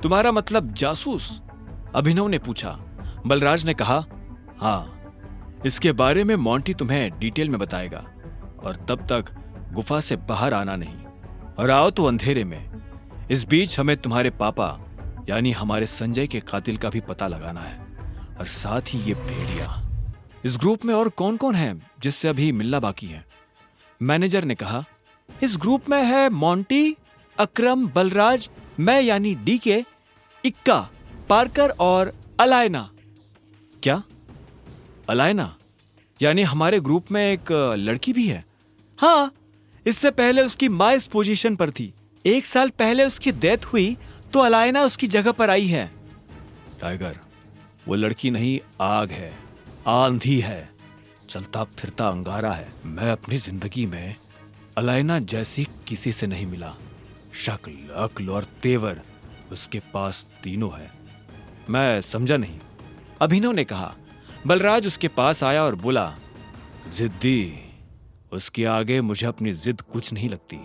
तुम्हारा मतलब जासूस? अभिनव ने पूछा। बलराज ने कहा, हाँ, इसके बारे में मोंटी तुम्हें डिटेल में बताएगा, और तब तक गुफा से बाहर आना नहीं, और आओ तो अंधेरे में। इस बीच हमें तुम्हारे पापा यानी हमारे संजय के कातिल का भी पता लगाना है, और साथ ही ये भेड़िया। इस ग्रुप में और कौन कौन है जिससे अभी मिलना बाकी है? मैनेजर ने कहा, इस ग्रुप में है मोंटी, अकरम, बलराज, मैं यानी डीके, इक्का, पार्कर और अलायना। क्या? अलायना? यानी हमारे ग्रुप में एक लड़की भी है? हाँ, इससे पहले उसकी माँ इस पोजीशन पर थी। 1 साल पहले उसकी डेथ हुई तो अलायना उसकी जगह पर आई है। टाइगर, वो लड़की नहीं, आग है, आंधी है, चलता फिरता अंगारा है। मैं अपनी जिंदगी में अलायना जैसी किसी से नहीं मिला। शक्ल, अक्ल और तेवर उसके पास तीनों है। मैं समझा नहीं। अभिनव ने कहा। बलराज उसके पास आया और बोला, जिद्दी, उसके आगे मुझे अपनी जिद कुछ नहीं लगती।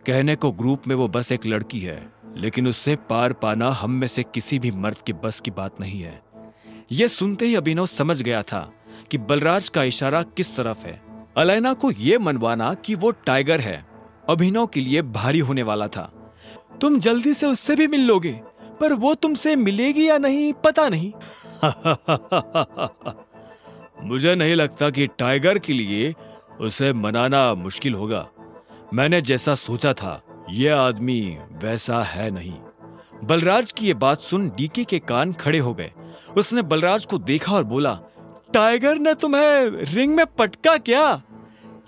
कहने को ग्रुप में वो बस एक लड़की है, लेकिन उससे पार पाना हम में से किसी भी मर्द के बस की बात नहीं है। यह सुनते ही अभिनव समझ गया था कि बलराज का इशारा किस तरफ है। अलायना को यह मनवाना कि वो टाइगर है अभिनव के लिए भारी होने वाला था। तुम जल्दी से उससे भी मिल लोगे, पर वो तुमसे मिलेगी या नहीं पता नहीं। मुझे नहीं लगता कि टाइगर के लिए उसे मनाना मुश्किल होगा। मैंने जैसा सोचा था यह आदमी वैसा है नहीं। बलराज की यह बात सुन डीके के कान खड़े हो गए। उसने बलराज को देखा और बोला, टाइगर ने तुम्हें रिंग में पटका क्या?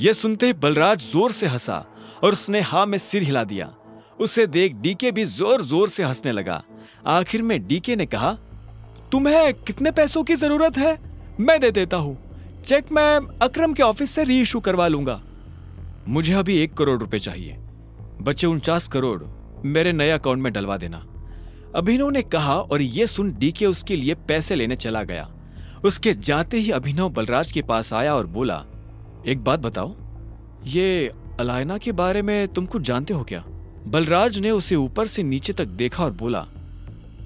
यह सुनते ही बलराज जोर से हंसा और उसने हाँ में सिर हिला दिया। उसे देख डीके भी जोर जोर से हंसने लगा। आखिर में डीके ने कहा, तुम्हें कितने पैसों की जरूरत है? मैं दे देता हूं। चेक मैं अकरम के ऑफिस से री इशू करवा लूंगा। मुझे अभी 1 करोड़ रुपए चाहिए। बचे 49 करोड़ मेरे नए अकाउंट में डलवा देना। अभिनव ने कहा और यह सुन डीके उसके लिए पैसे लेने चला गया। उसके जाते ही अभिनव बलराज के पास आया और बोला, एक बात बताओ, ये अलायना के बारे में तुम कुछ जानते हो क्या? बलराज ने उसे ऊपर से नीचे तक देखा और बोला,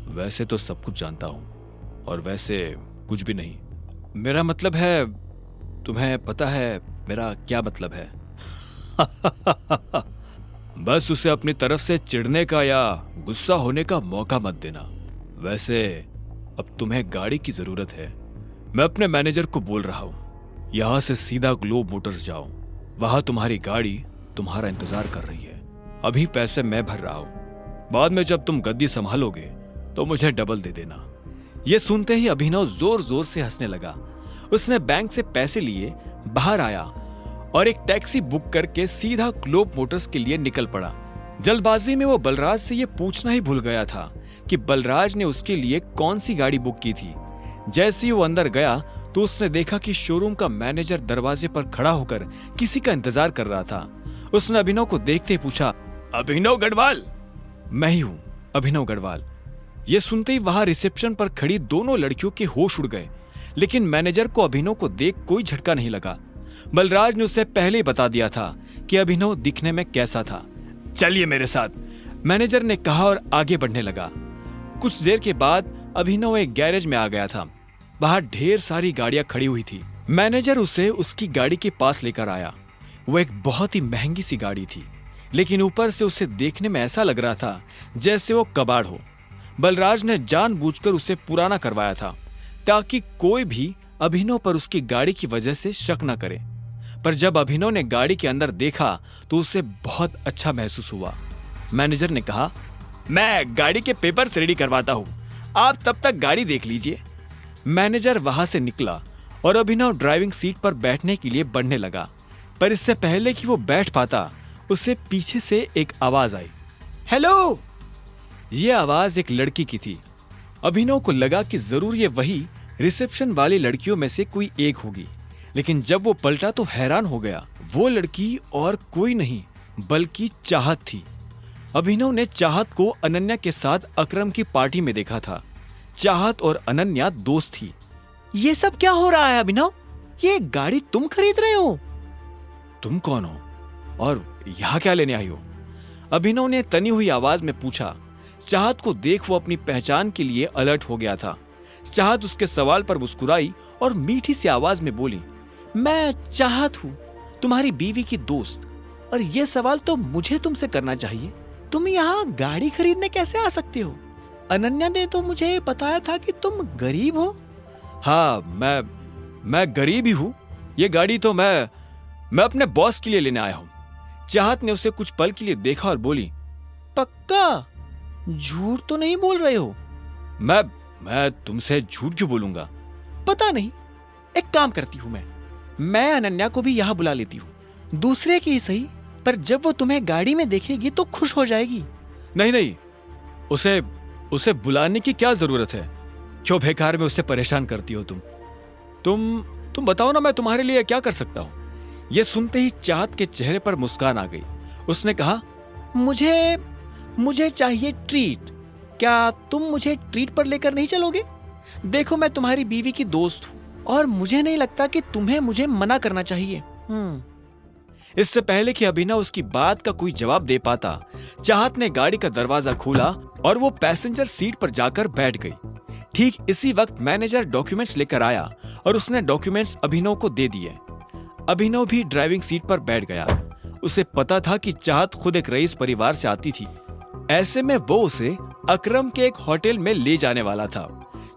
वैसे तो सब कुछ जानता हूं और वैसे कुछ भी नहीं। मेरा मतलब है, तुम्हें पता है मेरा क्या मतलब है? बस उसे अपनी तरफ से चिढ़ने का या गुस्सा होने का मौका मत देना। वैसे अब तुम्हें गाड़ी की जरूरत है। मैं अपने मैनेजर को बोल रहा हूं, यहां से सीधा ग्लोब मोटर्स जाओ। वहां तुम्हारी गाड़ी तुम्हारा इंतजार कर रही है। अभी पैसे मैं भर रहा हूं। बाद में जब तुम गद्दी संभालोगे तो मुझे डबल दे देना। यह सुनते ही अभिनव जोर जोर से हंसने लगा। उसने बैंक से पैसे लिए बाहर आया और एक टैक्सी बुक करके सीधा ग्लोब मोटर्स के लिए निकल पड़ा। जल्दबाजी में वो बलराज से यह पूछना ही भूल गया था कि बलराज ने उसके लिए कौन सी गाड़ी बुक की थी। जैसे ही वो अंदर गया तो उसने देखा कि शोरूम का मैनेजर दरवाजे पर खड़ा होकर किसी का इंतजार कर रहा था। उसने अभिनव को देखते ही पूछा, अभिनव गढ़वाल? मैं ही हूं, अभिनव गढ़वाल। यह सुनते ही वहां रिसेप्शन पर खड़ी दोनों लड़कियों के होश उड़ गए, लेकिन मैनेजर को अभिनव को देख कोई झटका नहीं लगा। बलराज ने उसे पहले ही बता दिया था कि अभिनव दिखने में कैसा था। चलिए मेरे साथ, मैनेजर ने कहा और आगे बढ़ने लगा। कुछ देर के बाद अभिनव एक गैरेज में आ गया था। बाहर ढेर सारी गाड़ियां खड़ी हुई थी। मैनेजर उसे उसकी गाड़ी के पास लेकर आया। वो एक बहुत ही महंगी सी गाड़ी थी, लेकिन ऊपर से उसे देखने में ऐसा लग रहा था जैसे वो कबाड़ हो। बलराज ने जानबूझकर उसे पुराना करवाया था ताकि कोई भी अभिनव पर उसकी गाड़ी की वजह से शक न करे। पर जब अभिनव ने गाड़ी के अंदर देखा तो उसे बहुत अच्छा महसूस हुआ। मैनेजर ने कहा, मैं गाड़ी के पेपर्स रेडी करवाता हूं, आप तब तक गाड़ी देख लीजिए। मैनेजर वहां से निकला और अभिनव ड्राइविंग सीट पर बैठने के लिए बढ़ने लगा, पर इससे पहले कि वो बैठ पाता उसे पीछे से एक आवाज आई, हेलो। यह आवाज एक लड़की की थी। अभिनव को लगा कि जरूर ये वही रिसेप्शन वाली लड़कियों में से कोई एक होगी, लेकिन जब वो पलटा तो हैरान हो गया। वो लड़की और कोई नहीं बल्कि चाहत थी। अभिनव ने चाहत को अनन्या के साथ अकरम की पार्टी में देखा था। चाहत और अनन्या दोस्त थी। ये सब क्या हो रहा है अभिनव? ये गाड़ी तुम खरीद रहे हो? तुम कौन हो और यहाँ क्या लेने आई हो? अभिनव ने तनी हुई आवाज में पूछा। चाहत को देख वो अपनी पहचान के लिए अलर्ट हो गया था। चाहत उसके सवाल पर मुस्कुराई और मीठी सी आवाज में बोली, मैं चाहत हूँ, तुम्हारी बीवी की दोस्त, और ये सवाल तो मुझे तुमसे करना चाहिए। तुम यहाँ गाड़ी खरीदने कैसे आ सकते हो? अनन्या ने तो मुझे बताया था कि तुम गरीब हो। हाँ, मैं गरीब ही हूँ। ये गाड़ी तो मैं अपने बॉस के लिए लेने आया हूँ। चाहत ने उसे कुछ पल के लिए देखा और बोली, पक्का? झूठ तो नहीं बोल रहे हो? मैं तुमसे झूठ क्यों बोलूंगा? पता नहीं, एक काम करती हूँ मैं अनन्या को भी यहाँ बुला लेती हूँ, दूसरे की ही सही, पर जब वो तुम्हें गाड़ी में देखेगी तो खुश हो जाएगी। नहीं नहीं, उसे बुलाने की क्या जरूरत है? क्यों बेकार में उसे परेशान करती हो तुम बताओ ना, मैं तुम्हारे लिए क्या कर सकता हूँ? यह सुनते ही चाहत के चेहरे पर मुस्कान आ गई। उसने कहा, मुझे चाहिए ट्रीट। क्या तुम मुझे ट्रीट पर लेकर नहीं चलोगे? देखो, मैं तुम्हारी बीवी की दोस्त हूँ और मुझे नहीं लगता कि तुम्हें मुझे मना करना चाहिए। इससे पहले कि अभिनव उसकी बात का कोई जवाब दे पाता, चाहत ने गाड़ी का दरवाजा खोला और वो पैसेंजर सीट पर जाकर बैठ गई। ठीक इसी वक्त मैनेजर डॉक्यूमेंट्स लेकर आया और उसने डॉक्यूमेंट्स अभिनव को दे दिए। अभिनव भी ड्राइविंग सीट पर बैठ गया। उसे पता था कि चाहत खुद एक रईस परिवार से आती थी, ऐसे में वो उसे अकरम के एक होटल में ले जाने वाला था।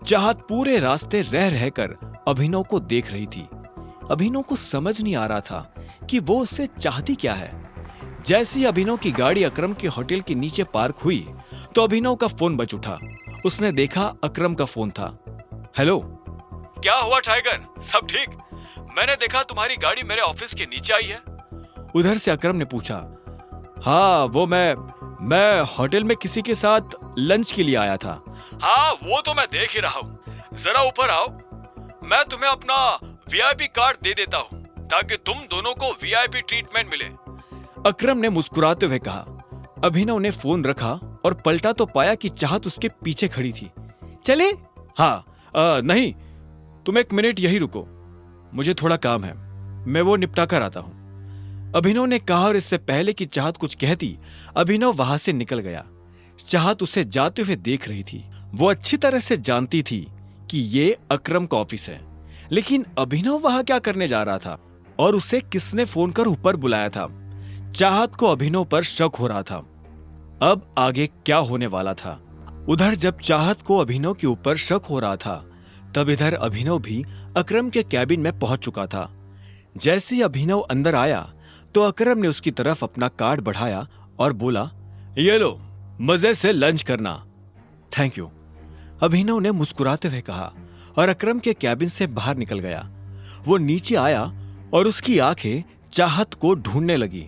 चाहत पूरे रास्ते रह रहकर अभिनव को देख रही थी। अभिनव को समझ नहीं आ रहा था कि वो उससे चाहती क्या है। जैसे ही अभिनव की गाड़ी अकरम के होटल के नीचे पार्क हुई तो अभिनव का फोन बज उठा। उसने देखा अकरम का फोन था। हेलो, क्या हुआ टाइगर, सब ठीक? मैंने देखा तुम्हारी गाड़ी मेरे ऑफिस के नीचे आई है। उधर से अकरम ने पूछा। हाँ, वो मैं होटल में किसी के साथ लंच के लिए आया था। हाँ, वो तो मैं देख ही रहा हूँ। जरा ऊपर आओ, मैं तुम्हें अपना वीआईपी कार्ड दे देता हूँ ताकि तुम दोनों को वीआईपी ट्रीटमेंट मिले। अकरम ने मुस्कुराते हुए कहा। अभिनव ने फोन रखा और पलटा तो पाया कि चाहत उसके पीछे खड़ी थी। चले? हाँ, नहीं, तुम एक मिनट यही रुको, मुझे थोड़ा काम है, मैं वो निपटा कर आता हूँ, अभिनव ने कहा। और इससे पहले कि चाहत कुछ कहती, अभिनव वहां से निकल गया। चाहत उसे जाते हुए देख रही थी। वो अच्छी तरह से जानती थी कि ये अकरम का ऑफिस है, लेकिन अभिनव वहां क्या करने जा रहा था और उसे किसने फोन कर ऊपर बुलाया था? चाहत को अभिनव पर शक हो रहा था। अब आगे क्या होने वाला था? उधर जब चाहत को अभिनव के ऊपर शक हो रहा था, तब इधर अभिनव भी अकरम के कैबिन में पहुंच चुका था। जैसे ही अभिनव अंदर आया तो अकरम ने उसकी तरफ अपना कार्ड बढ़ाया और बोला, ये लो, मजे से लंच करना। थैंक यू, अभिनव ने मुस्कुराते हुए कहा और अकरम के कैबिन से बाहर निकल गया। वो नीचे आया और उसकी आंखें चाहत को ढूंढने लगी।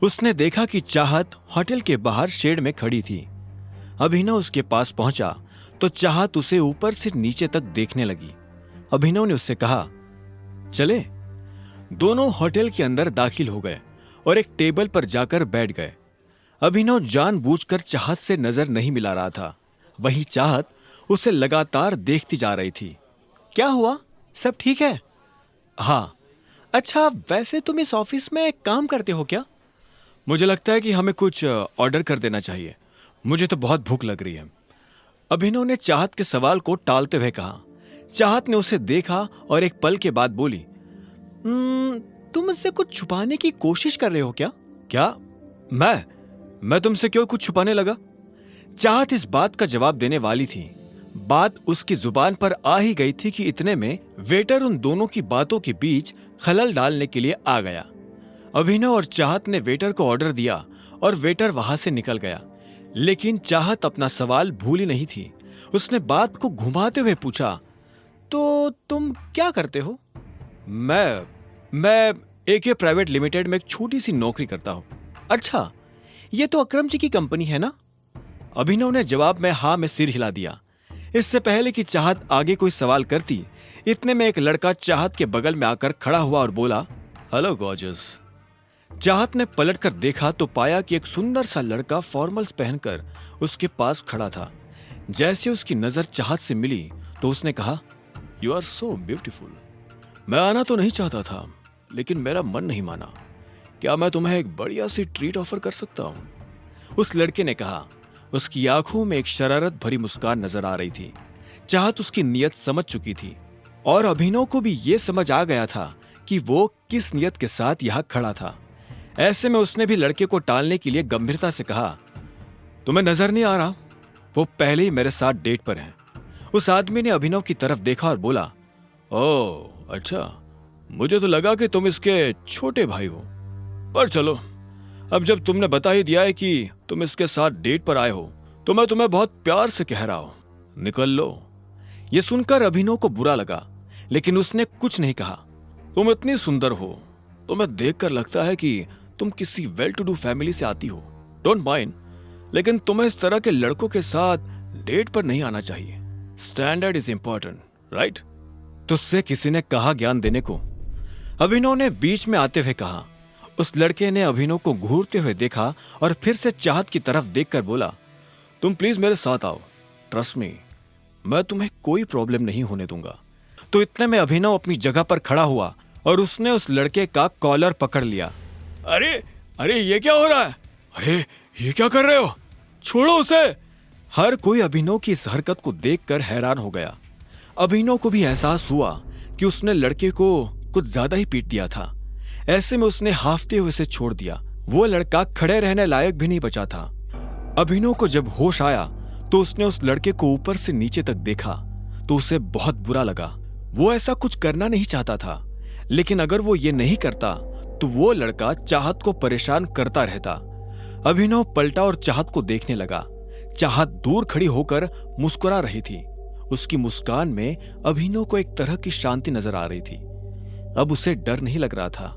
उसने देखा कि चाहत होटल के बाहर शेड में खड़ी थी। अभिनव उसके पास पहुंचा तो चाहत उसे ऊपर से नीचे तक देखने लगी। अभिनव ने उससे कहा, चले। दोनों होटल के अंदर दाखिल हो गए और एक टेबल पर जाकर बैठ गए। अभिनव जानबूझकर चाहत से नजर नहीं मिला रहा था, वहीं चाहत उसे लगातार देखती जा रही थी। क्या हुआ, सब ठीक है? हाँ। अच्छा, वैसे तुम इस ऑफिस में काम करते हो क्या? मुझे लगता है कि हमें कुछ ऑर्डर कर देना चाहिए, मुझे तो बहुत भूख लग रही है, अभिनव ने चाहत के सवाल को टालते हुए कहा। चाहत ने उसे देखा और एक पल के बाद बोली, तुम मुझसे कुछ छुपाने की कोशिश कर रहे हो क्या? क्या? मैं तुमसे क्यों कुछ छुपाने लगा? चाहत इस बात का जवाब देने वाली थी, बात उसकी जुबान पर आ ही गई थी कि इतने में वेटर उन दोनों की बातों के बीच खलल डालने के लिए आ गया। अभिनव और चाहत ने वेटर को ऑर्डर दिया और वेटर वहां से निकल गया, लेकिन चाहत अपना सवाल भूली नहीं थी। उसने बात को घुमाते हुए पूछा, तो तुम क्या करते हो? मैं AK प्राइवेट लिमिटेड में एक छोटी सी नौकरी करता हूं। अच्छा, ये तो अकरम जी की कंपनी है ना? अभिनव ने जवाब में हाँ में सिर हिला दिया। इससे पहले कि चाहत आगे कोई सवाल करती, इतने में एक लड़का चाहत के बगल में आकर खड़ा हुआ और बोला, हेलो गॉर्जियस। चाहत ने पलटकर देखा तो पाया कि एक सुंदर सा लड़का फॉर्मल्स पहनकर उसके पास खड़ा था। जैसे उसकी नजर चाहत से मिली तो उसने कहा, यू आर सो ब्यूटीफुल। मैं आना तो नहीं चाहता था, लेकिन मेरा मन नहीं माना। क्या मैं तुम्हें एक बढ़िया सी ट्रीट ऑफर कर सकता हूं? उस लड़के ने कहा। उसकी आंखों में एक शरारत भरी मुस्कान नजर आ रही थी। चाहत उसकी नीयत समझ चुकी थी और अभिनव को भी यह समझ आ गया था कि वो किस नीयत के साथ यहां खड़ा था। ऐसे में उसने भी लड़के को टालने के लिए गंभीरता से कहा, तुम्हें नजर नहीं आ रहा? वो पहले ही मेरे साथ डेट पर है। उस आदमी ने अभिनव की तरफ देखा और बोला, ओह अच्छा, मुझे तो लगा कि तुम इसके छोटे भाई हो, पर चलो, अब जब तुमने बता ही दिया है कि तुम इसके साथ डेट पर आए हो तो मैं तुम्हें बहुत प्यार से कह रहा हूं, निकल लो। ये सुनकर अभिनव को बुरा लगा, लेकिन उसने कुछ नहीं कहा। तुम इतनी सुंदर हो, तुम्हें देखकर लगता है कि तुम किसी वेल टू डू फैमिली से आती हो। डोंट माइंड, लेकिन तुम्हें इस तरह के लड़कों के साथ डेट पर नहीं आना चाहिए। Standard is important, right? तुझसे किसी ने कहा ज्ञान देने को? अभिनव ने बीच में आते हुए कहा। उस लड़के ने अभिनव को घूरते हुए देखा और फिर से चाहत की तरफ देखकर बोला, तुम प्लीज मेरे साथ आओ, ट्रस्ट मी, मैं तुम्हें कोई प्रॉब्लम नहीं होने दूंगा। तो इतने में अभिनव अपनी जगह पर खड़ा हुआ और उसने उस लड़के का कॉलर पकड़ लिया। अरे अरे ये क्या हो रहा है? अरे ये क्या कर रहे हो? छोड़ो उसे। हर कोई अभिनव की इस हरकत को देखकर हैरान हो गया। अभिनव को भी एहसास हुआ कि उसने लड़के को कुछ ज्यादा ही पीट दिया था। ऐसे में उसने हाफते हुए उसे छोड़ दिया। वो लड़का खड़े रहने लायक भी नहीं बचा था। अभिनव को जब होश आया तो उसने उस लड़के को ऊपर से नीचे तक देखा तो उसे बहुत बुरा लगा। वो ऐसा कुछ करना नहीं चाहता था, लेकिन अगर वो ये नहीं करता तो वो लड़का चाहत को परेशान करता रहता। अभिनव पलटा और चाहत को देखने लगा। चाहत दूर खड़ी होकर मुस्कुरा रही थी। उसकी मुस्कान में अभिनव को एक तरह की शांति नजर आ रही थी। अब उसे डर नहीं लग रहा था।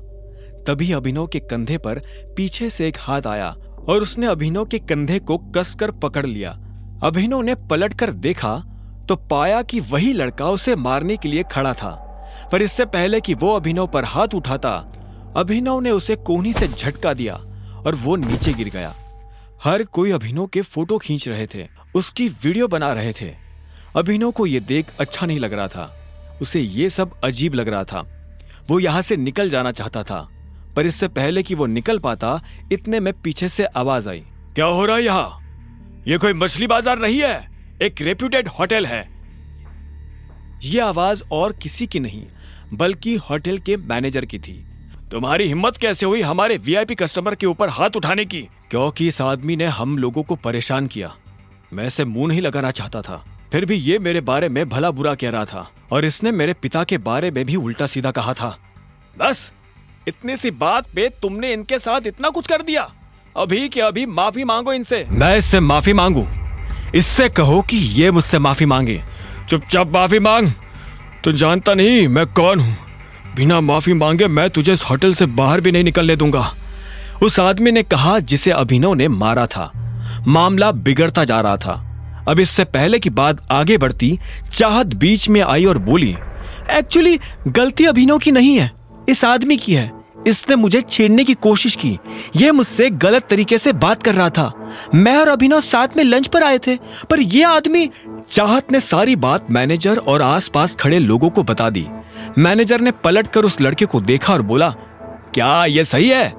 तभी अभिनव के कंधे पर पीछे से एक हाथ आया और उसने अभिनव के कंधे को कसकर पकड़ लिया। अभिनव ने पलटकर देखा तो पाया कि वही लड़का उसे मारने के लिए खड़ा था। पर इससे पहले कि वो अभिनव पर हाथ उठाता, अभिनव ने उसे कोहनी से झटका दिया और वो नीचे गिर गया। हर कोई अभिनव के फोटो खींच रहे थे, उसकी वीडियो बना रहे थे। अभिनव को यह देख अच्छा नहीं लग रहा था। उसे ये सब अजीब लग रहा था। वो यहां से निकल जाना चाहता था, पर इससे पहले कि वो निकल पाता, इतने में पीछे से आवाज आई। क्या हो रहा है यहाँ? ये कोई मछली बाजार नहीं है, एक रेप्यूटेड होटल है। यह आवाज और किसी की नहीं बल्कि होटल के मैनेजर की थी। तुम्हारी हिम्मत कैसे हुई हमारे वीआईपी कस्टमर के ऊपर हाथ उठाने की? क्योंकि इस आदमी ने हम लोगों को परेशान किया। मैं इसे मुंह नहीं लगाना चाहता था, फिर भी ये मेरे बारे में भला बुरा कह रहा था और इसने मेरे पिता के बारे में भी उल्टा सीधा कहा था। बस इतनी सी बात पे तुमने इनके साथ इतना कुछ कर दिया। अभी के अभी माफी मांगो इनसे। मैं इससे माफी मांगू? इससे कहो कि ये मुझसे माफी मांगे। चुपचाप माफी मांग। तू जानता नहीं मैं कौन हूं। बिना माफी मांगे मैं तुझे इस होटल से बाहर भी नहीं निकलने दूंगा, उस आदमी ने कहा जिसे अभिनव ने मारा था। मामला बिगड़ता जा रहा था। अब इससे पहले की बात आगे बढ़ती, चाहत बीच में आई और बोली, एक्चुअली गलती अभिनव की नहीं है, इस आदमी की है। इसने मुझे छेड़ने की कोशिश की। यह मुझसे गलत तरीके से बात कर रहा था। मैं और अभिनव साथ में लंच पर आए थे, पर यह आदमी। चाहत ने सारी बात मैनेजर और आसपास खड़े लोगों को बता दी। मैनेजर ने पलटकर उस लड़के को देखा और बोला, क्या यह सही है?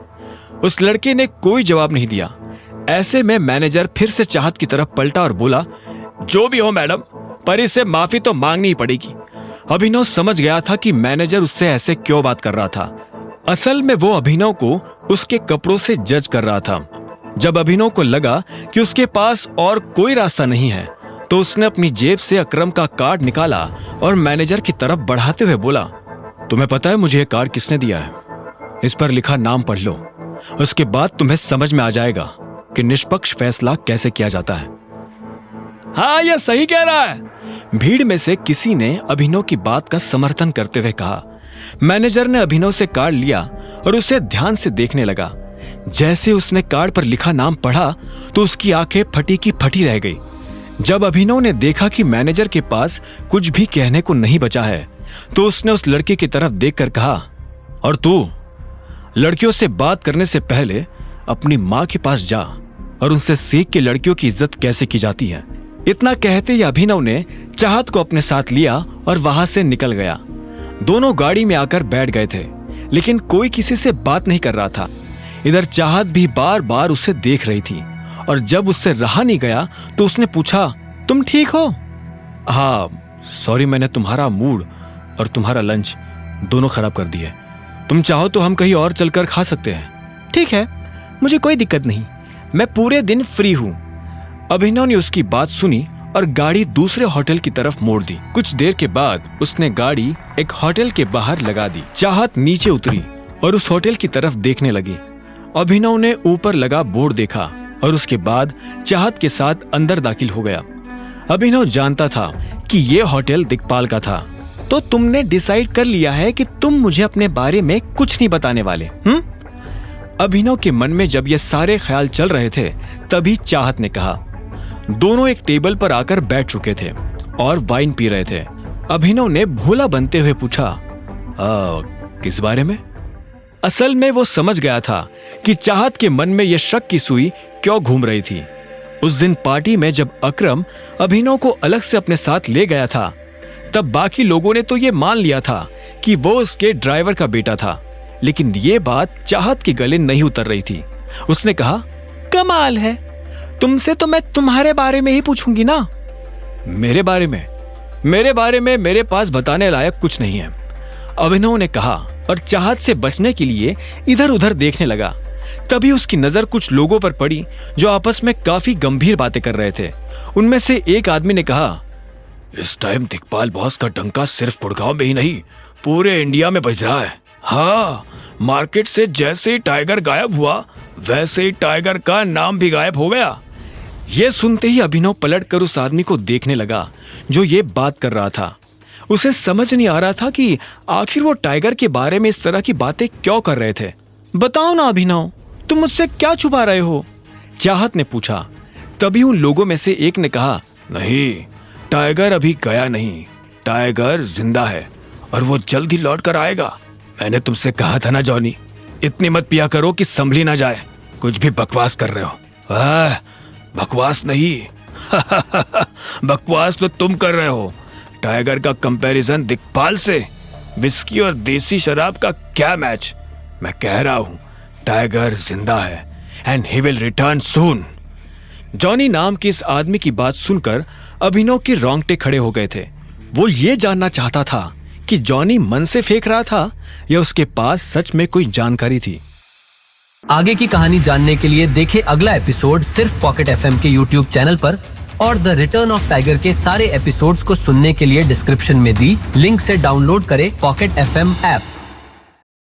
उस लड़के ने कोई जवाब नहीं दिया। ऐसे में मैनेजर फिर से चाहत की तरफ पलटा और बोला, जो भी हो मैडम, पर इससे माफी तो मांगनी ही पड़ेगी। अभिनव समझ गया था कि मैनेजर उससे ऐसे क्यों बात कर रहा था। असल में वो अभिनव को उसके कपड़ों से जज कर रहा था। जब अभिनव को लगा कि उसके पास और कोई रास्ता नहीं है, तो उसने अपनी जेब से अकरम का कार्ड निकाला और मैनेजर की तरफ बढ़ाते हुए बोला, तुम्हें पता है मुझे ये कार्ड किसने दिया है? इस पर लिखा नाम पढ़ लो, उसके बाद तुम्हें समझ में आ जाएगा कि निष्पक्ष फैसला कैसे किया जाता है। हाँ, ये सही कह रहा है। भीड़ में से किसी ने अभिनव की बात का समर्थन करते हुए कहा। मैनेजर ने अभिनव से कार्ड लिया और उसे ध्यान से देखने लगा। जैसे उसने कार्ड पर लिखा नाम पढ़ा तो उसकी आंखें फटी की फटी रह गई। जब अभिनव ने देखा कि मैनेजर के पास कुछ भी कहने को नहीं बचा है, तो उसने उस लड़के की तरफ देखकर कहा, और तू लड़कियों से बात करने से पहले अपनी मां के पास जा और उनसे सीख के लड़कियों की इज्जत कैसे की जाती है। इतना कहते ही अभिनव ने चाहत को अपने साथ लिया और वहां से निकल गया। दोनों गाड़ी में आकर बैठ गए थे, लेकिन कोई किसी से बात नहीं कर रहा था। इधर चाहत भी बार बार उसे देख रही थी और जब उससे रहा नहीं गया तो उसने पूछा, तुम ठीक हो? हाँ, सॉरी, मैंने तुम्हारा मूड और तुम्हारा लंच दोनों खराब कर दिए। तुम चाहो तो हम कहीं और चलकर खा सकते हैं। ठीक है, मुझे कोई दिक्कत नहीं, मैं पूरे दिन फ्री हूं। अभिनव ने उसकी बात सुनी और गाड़ी दूसरे होटल की तरफ मोड़ दी। कुछ देर के बाद उसने गाड़ी एक होटल के बाहर लगा दी। चाहत नीचे उतरी और उस होटल की तरफ देखने लगी। अभिनव ने ऊपर लगा बोर्ड देखा और उसके बाद चाहत के साथ अंदर दाखिल हो गया। अभिनव जानता था कि ये होटल दिक्पाल का था, तो तुमने डिसाइड कर लिया है कि तुम मुझे अपने बारे में कुछ नहीं बताने वाले। अभिनव के मन में जब ये सारे ख्याल चल रहे थे तभी चाहत ने कहा। दोनों एक टेबल पर आकर बैठ चुके थे और वाइन पी रहे थे। अभिनव ने भोला बनते हुए पूछा, किस बारे में? असल में वो समझ गया था कि चाहत के मन में यह शक की सुई क्यों घूम रही थी। उस दिन पार्टी में जब अकरम अभिनव को अलग से अपने साथ ले गया था, तब बाकी लोगों ने तो ये मान लिया था कि वो उसके ड्राइवर का बेटा था, लेकिन ये बात चाहत के गले नहीं उतर रही थी। उसने कहा, कमाल है, तुमसे तो मैं तुम्हारे बारे में ही पूछूंगी ना। मेरे बारे में मेरे पास बताने लायक कुछ नहीं है, अभिनव ने कहा और चाहत से बचने के लिए इधर उधर देखने लगा। तभी उसकी नजर कुछ लोगों पर पड़ी जो आपस में काफी गंभीर बातें कर रहे थे। उनमें से एक आदमी ने कहा, इस टाइम दिक्पाल बॉस का डंका सिर्फ गुड़गांव में ही नहीं पूरे इंडिया में बज रहा है। हाँ, मार्केट से जैसे ही टाइगर गायब हुआ वैसे ही टाइगर का नाम भी गायब हो गया। यह सुनते ही अभिनव पलटकर उस आदमी को देखने लगा जो ये बात कर रहा था। उसे समझ नहीं आ रहा था कि आखिर वो टाइगर के बारे में इस तरह की बातें क्यों कर रहे थे। बताओ ना अभिनव, तुम मुझसे क्या छुपा रहे हो? चाहत ने पूछा। तभी उन लोगों में से एक ने कहा, नहीं, टाइगर अभी गया नहीं, टाइगर जिंदा है और वो जल्द ही लौट कर आएगा। मैंने तुमसे कहा था ना जॉनी, इतनी मत पिया करो कि संभली ना जाए। कुछ भी बकवास कर रहे हो। बकवास नहीं बकवास तो तुम कर रहे हो। टाइगर का कंपैरिजन दिक्पाल से, विस्की और देसी शराब का क्या मैच। मैं कह रहा हूं टाइगर जिंदा है and he will return soon. Johnny नाम के इस आदमी की बात सुनकर अभिनव के रोंगटे खड़े हो गए थे। वो ये जानना चाहता था कि जॉनी मन से फेंक रहा था या उसके पास सच में कोई जानकारी थी। आगे की कहानी जानने के लिए देखें अगला एपिसोड सिर्फ पॉकेट एफएम के यूट्यूब चैनल पर, और द रिटर्न ऑफ टाइगर के सारे एपिसोड्स को सुनने के लिए डिस्क्रिप्शन में दी लिंक से डाउनलोड करें पॉकेट एफएम ऐप।